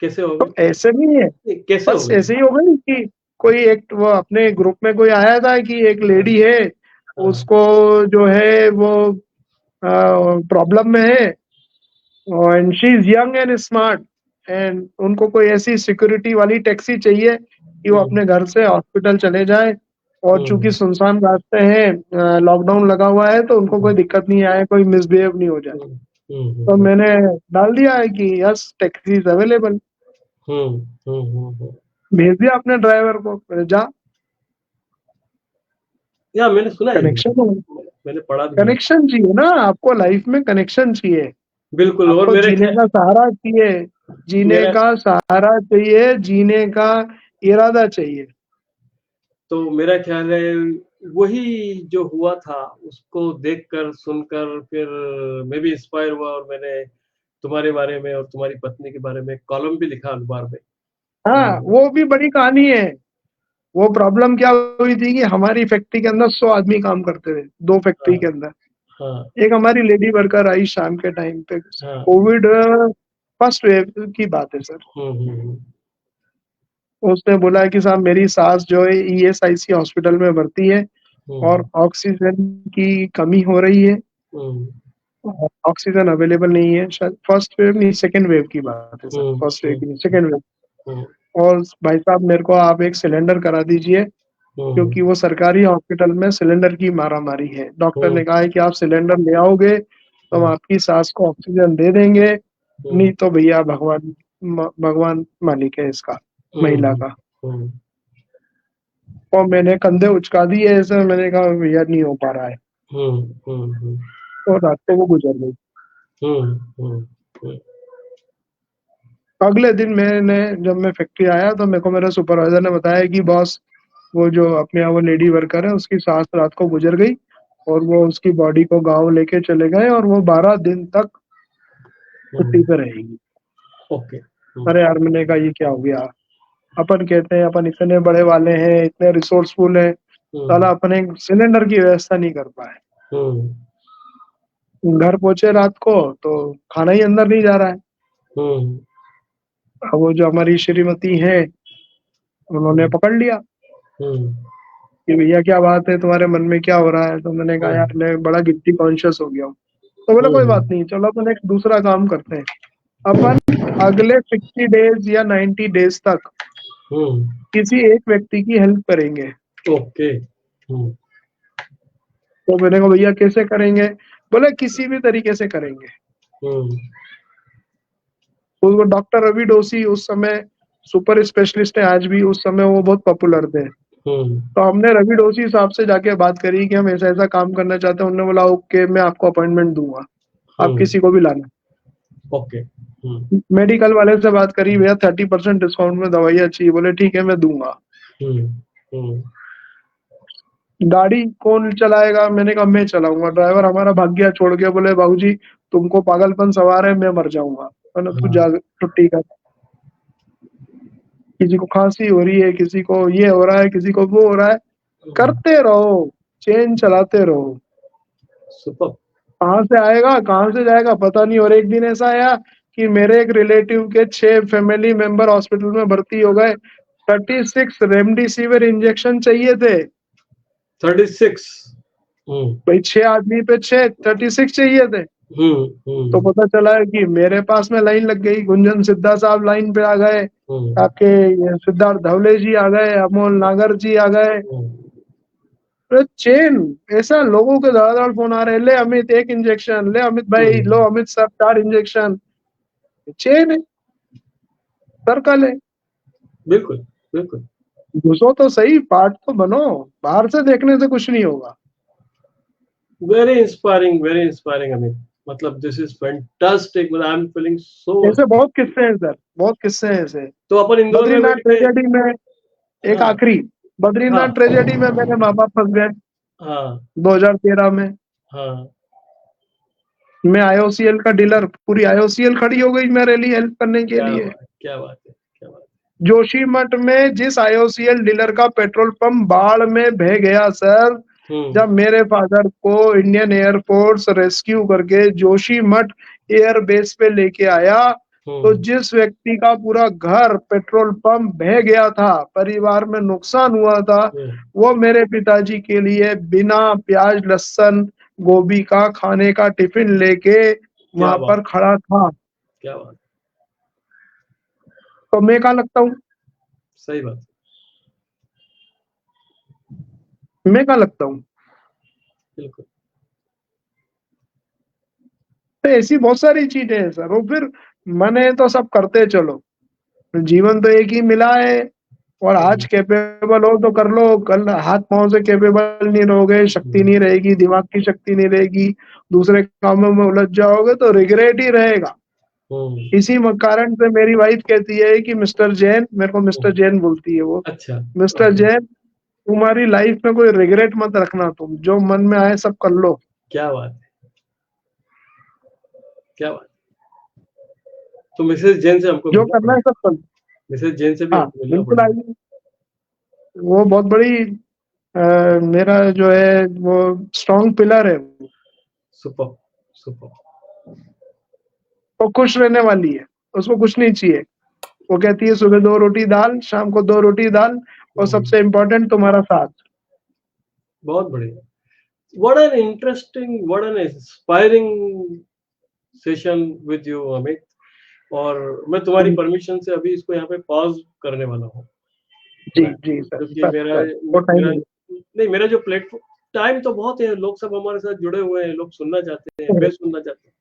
कैसे हो गई? तो ऐसे नहीं है, कैसे बस ऐसे ही हो गई कि कोई एक, वो अपने ग्रुप में कोई आया था कि एक लेडी है, उसको जो है वो प्रॉब्लम में है, and she is young and smart, and उनको कोई ऐसी सिक्योरिटी वाली टैक्सी चाहिए कि वो अपने घर से हॉस्पिटल चले जाए। और चूंकि सुनसान रास्ते हैं, लॉकडाउन लगा हुआ है, तो उनको कोई दिक्कत नहीं आए, कोई मिसबिहेव नहीं हो जाए। तो मैंने डाल दिया है कि यस टैक्सी इज अवेलेबल। भेज दिया अपने ड्राइवर को, जा। या मैंने सुना है, कनेक्शन, मैंने पढ़ा भी। कनेक्शन चाहिए ना आपको, लाइफ में कनेक्शन चाहिए। बिल्कुल। और आपको जीने का सहारा चाहिए, जीने का सहारा चाहिए, जीने का इरादा चाहिए। तो मेरा ख्याल है वही जो हुआ था, उसको देखकर सुनकर फिर मैं भी इंस्पायर हुआ, और मैंने तुम्हारे बारे में और तुम्हारी पत्नी के बारे में कॉलम भी लिखा अखबार में। हाँ, वो भी बड़ी कहानी है। वो प्रॉब्लम क्या हुई थी कि हमारी फैक्ट्री के अंदर 100 आदमी काम करते थे, 2 फैक्ट्री के अंदर। एक हमारी लेडी वर्कर आई शाम के टाइम पे, कोविड फर्स्ट वेव की बात है सर। उसने बोला कि साहब मेरी सास जो है ESIC हॉस्पिटल में भर्ती है और ऑक्सीजन की कमी हो रही है, ऑक्सीजन अवेलेबल नहीं है। शायद फर्स्ट वेव नहीं, सेकेंड वेव की बात है सर, फर्स्ट वेव की नहीं, सेकेंड वेव। और भाई साहब मेरे को आप एक सिलेंडर करा दीजिए, क्योंकि वो सरकारी हॉस्पिटल में सिलेंडर की मारामारी है। डॉक्टर ने कहा है कि आप सिलेंडर ले आओगे तो हम आपकी सास को ऑक्सीजन दे देंगे, नहीं तो भैया भगवान मालिक है इसका, महिला का। और मैंने कंधे उचका दिए ऐसे, मैंने कहा भैया नहीं हो पा रहा है। और रात को वो गुजर गई। अगले दिन मैंने, जब मैं फैक्ट्री आया तो मेरे को मेरे सुपरवाइजर ने बताया कि बॉस, वो जो अपने यहाँ वो लेडी वर्कर है उसकी सास रात को गुजर गई, और वो उसकी बॉडी को गांव लेके चले गए, और वो 12 दिन तक छुट्टी पे रहेगी। ओके। अरे यार, मैंने कहा ये क्या हो गया। अपन कहते हैं अपन इतने बड़े वाले हैं, इतने रिसोर्सफुल हैं, साला अपन एक सिलेंडर की व्यवस्था नहीं कर पाए। घर पहुंचे रात को तो खाना ही अंदर नहीं जा रहा है। अब वो जो हमारी श्रीमती है उन्होंने पकड़ लिया कि भैया क्या बात है, तुम्हारे मन में क्या हो रहा है। तो मैंने कहा यार मैं बड़ा गिल्टी कॉन्शियस हो गया हूँ। तो बोला कोई बात नहीं, चलो अपन एक दूसरा काम करते हैं, अपन अगले 60 डेज या 90 डेज तक किसी एक व्यक्ति की हेल्प करेंगे। ओके। तो मैंने कहा भैया कैसे करेंगे। बोले किसी भी तरीके से करेंगे। तो वो डॉक्टर रवि डोसी उस समय सुपर स्पेशलिस्ट है आज भी, उस समय वो बहुत पॉपुलर थे। तो हमने रवि डोसी साहब से जाके बात करी कि हम ऐसा ऐसा काम करना चाहते हैं। उन्होंने बोला ओके मैं आपको अपॉइंटमेंट दूंगा, आप किसी को भी लाना। ओके। मेडिकल वाले से बात करी, भैया 30% डिस्काउंट में दवाइयाँ चाहिए। बोले ठीक है मैं दूंगा। गाड़ी कौन चलाएगा, मैंने कहा मैं चलाऊंगा। ड्राइवर हमारा भाग गया छोड़ के, बोले बाबूजी तुमको पागलपन सवार है, मैं मर जाऊंगा। मैंने तू जा छुट्टी कर। किसी को खांसी हो रही है, किसी को ये हो रहा है, किसी को वो हो रहा है, करते रहो, चेन चलाते रहो। कहाँ से आएगा कहाँ से जाएगा पता नहीं। और एक दिन ऐसा आया कि मेरे एक रिलेटिव के 6 फैमिली मेंबर हॉस्पिटल में भर्ती हो गए। 36 रेमडेसिविर इंजेक्शन चाहिए थे। 36 भाई 6 आदमी पे 6, 36 चाहिए थे। तो पता चला है कि मेरे पास में लाइन लग गई। गुंजन सिद्धा साहब लाइन पे आ गए, आपके सिद्धार्थ धवले जी आ गए, अमोल नागर जी आ गए। तो चेन ऐसा, लोगों के ज्यादा फोन आ रहे हैं, ले अमित 1 इंजेक्शन, ले अमित भाई लो अमित सर 4 इंजेक्शन। चेन है, सर्कल है। बिल्कुल बिल्कुल। घुसो तो सही, पार्ट तो बनो, बाहर से देखने से कुछ नहीं होगा। Very inspiring Amit. मतलब this is fantastic. I am feeling so. ऐसे बहुत किस्से हैं सर, बहुत किस्से हैं ऐसे। तो अपन इंदौर में बद्रीनाथ ट्रेजेडी में एक आखिरी, बद्रीनाथ ट्रेजेडी में मेरे माँ बाप फंस गए 2013 में। मैं IOCL का डीलर, पूरी IOCL खड़ी हो गई मेरे लिए हेल्प करने के लिए। क्या बात है, क्या बात है। जोशीमठ में जिस IOCL डीलर का पेट्रोल पंप बाढ़ में बह गया सर, जब मेरे फादर को इंडियन एयरफोर्स रेस्क्यू करके जोशीमठ एयर बेस पे लेके आया, तो जिस व्यक्ति का पूरा घर पेट्रोल पंप बह गया था, परिवार में नुकसान हुआ था, वो मेरे पिताजी के लिए बिना प्याज लहसुन गोभी का खाने का टिफिन लेके वहां पर खड़ा था। क्या बात। तो मैं कहाँ लगता हूँ? सही बात। मैं कहाँ लगता हूँ? बिल्कुल। तो ऐसी बहुत सारी चीजें हैं सर। और फिर मने तो सब करते चलो, जीवन तो एक ही मिला है। और आज कैपेबल हो तो कर लो, कल हाथ पांव से कैपेबल नहीं रहोगे, शक्ति नहीं रहेगी, दिमाग की शक्ति नहीं रहेगी, दूसरे कामों में उलझ जाओगे तो रिग्रेट ही रहेगा। इसी कारण से मेरी वाइफ कहती है कि मिस्टर जैन, मेरे को मिस्टर जैन बोलती है वो। अच्छा। मिस्टर जैन तुम्हारी लाइफ में कोई रिग्रेट मत रखना, तुम जो मन में आए सब कर लो। क्या बात है, क्या बात। तो मिसेस जैन से हमको जो करना है सब कर। मिसेस जैन से भी हमको बिल्कुल आइए। वो बहुत बड़ी मेरा जो है वो स्ट्रॉन्ग पिलर है। Super super. वो खुश रहने वाली है, उसको कुछ नहीं चाहिए। वो कहती है सुबह 2 रोटी दाल, शाम को 2 रोटी दाल, और सबसे इम्पोर्टेंट तुम्हारा साथ। बहुत बढ़िया। What an interesting, what an inspiring session with you Amit. और मैं तुम्हारी परमिशन से अभी इसको यहाँ पे पॉज करने वाला हूँ। जी जी सर। क्योंकि मेरा जो प्लेटफॉर्म, टाइम तो बहुत है, लोग सब हमारे साथ जुड़े हुए हैं, लोग सुनना चाहते हैं, मैं सुनना चाहता हूँ।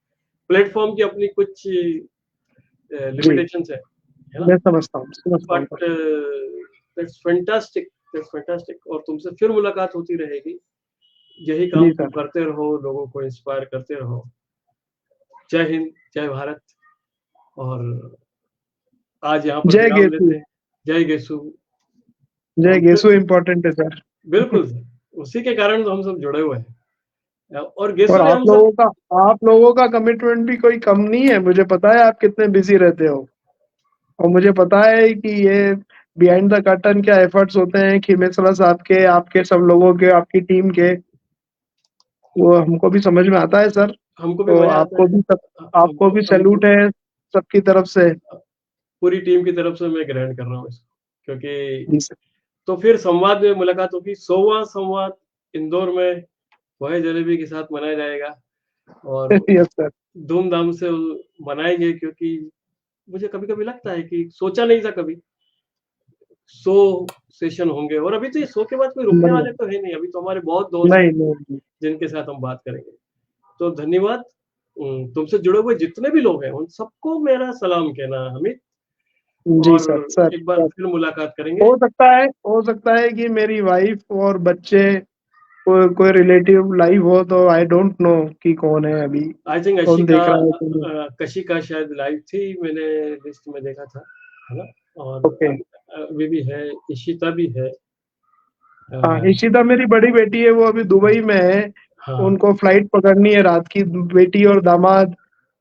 प्लेटफॉर्म की अपनी कुछ लिमिटेशंस है ना? मैं समझता हूँ। But that's fantastic, that's fantastic. और तुमसे फिर मुलाकात होती रहेगी। यही काम तुम करते रहो, लोगों को इंस्पायर करते रहो। जय हिंद, जय भारत। और आज यहाँ पर विराम लेते हैं। जय गेसु। जय गेसु इम्पोर्टेंट है सर। बिल्कुल सर, उसी के कारण तो हम सब जुड़े हुए हैं। और गेसु और आप लोगों का कमिटमेंट भी कोई कम नहीं है। मुझे पता है आप कितने बिजी रहते हो, और मुझे पता है कि ये बिहाइंड द कर्टन क्या एफर्ट्स होते हैं खीमेसरा साहब के, आपके सब लोगों के, आपकी टीम के, वो हमको भी समझ में आता है सर। हमको भी तो मजा आता है। आपको भी सैल्यूट है सबकी तरफ से। पूरी टीम की तरफ से मैं ग्रहण कर रहा हूँ इसको, क्योंकि जी सर। तो फिर संवाद में मुलाकात होगी। 100वां संवाद इंदौर में पोहे जलेबी के साथ मनाया जाएगा और यस सर। धूमधाम से मनाएंगे, क्योंकि मुझे कभी कभी लगता है कि सोचा नहीं था कभी 100 सेशन होंगे, और अभी तो ये 100 के बाद कोई रुकने वाले तो है नहीं, अभी तो हमारे बहुत दोस्त नहीं हैं नहीं। जिनके साथ हम बात करेंगे। तो धन्यवाद। तुमसे जुड़े हुए जितने भी लोग हैं उन सबको मेरा सलाम कहना हमीद, जी और सर। सर एक बार फिर मुलाकात करेंगे। हो सकता है कि मेरी वाइफ और बच्चे कोई रिलेटिव लाइव हो, तो आई डोंट नो कि कौन है अभी, आई थिंक कौन देख रहा है कि नहीं। कशिका शायद लाइव थी, मैंने लिस्ट में देखा था, है ना। और ओके। अभी भी है, इशिता भी है। हाँ, इशिता मेरी बड़ी बेटी है, वो अभी दुबई में है। हाँ, उनको फ्लाइट पकड़नी है रात की। बेटी और दामाद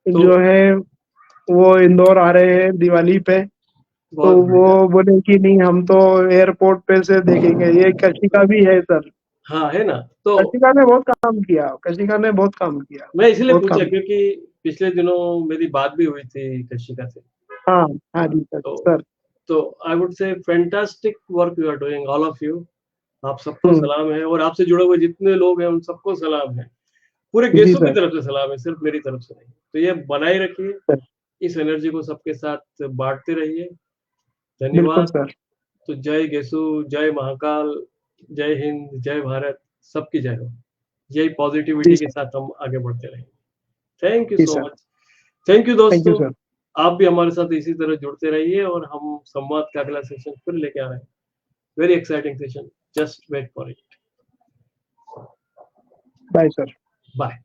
तो जो है वो इंदौर आ रहे हैं दिवाली पे। तो बहुत वो बढ़िया। बोले कि नहीं, हम तो एयरपोर्ट पे से देखेंगे। ये कशिका भी है सर। हाँ, है ना। तो कशिका ने बहुत काम किया, कशिका ने बहुत काम किया, मैं इसलिए बहुत पूछा काम। क्योंकि पिछले दिनों मेरी बात भी हुई थी कशिका से। हाँ हाँ जी सर। तो सर तो I would say fantastic work you are doing, all of you. आप सबको सलाम है, और आपसे जुड़े हुए जितने लोग हैं उन सबको सलाम है। पूरे जी गेसों की सर। तरफ से सलाम है, सिर्फ मेरी तरफ से नहीं। तो ये बनाए रखिए, सर इस एनर्जी को सबके साथ बांटते रहिए। बिल्कुल धन्यवाद। सर। तो जय गेसु, जय महाकाल, जय हिंद, जय भारत, सबकी जय हो। यही जी पॉजिटिविटी के सर। साथ हम आगे बढ़ते रहेंगे। थैंक यू जी so sir. Much. Thank you thank you दोस्तों। सर। आप भी हमारे साथ इसी तरह जुड़ते रहिए, और हम संवाद का अगला सेशन फिर लेके आ रहे हैं। Very exciting session, just wait for it. Bye sir. Bye.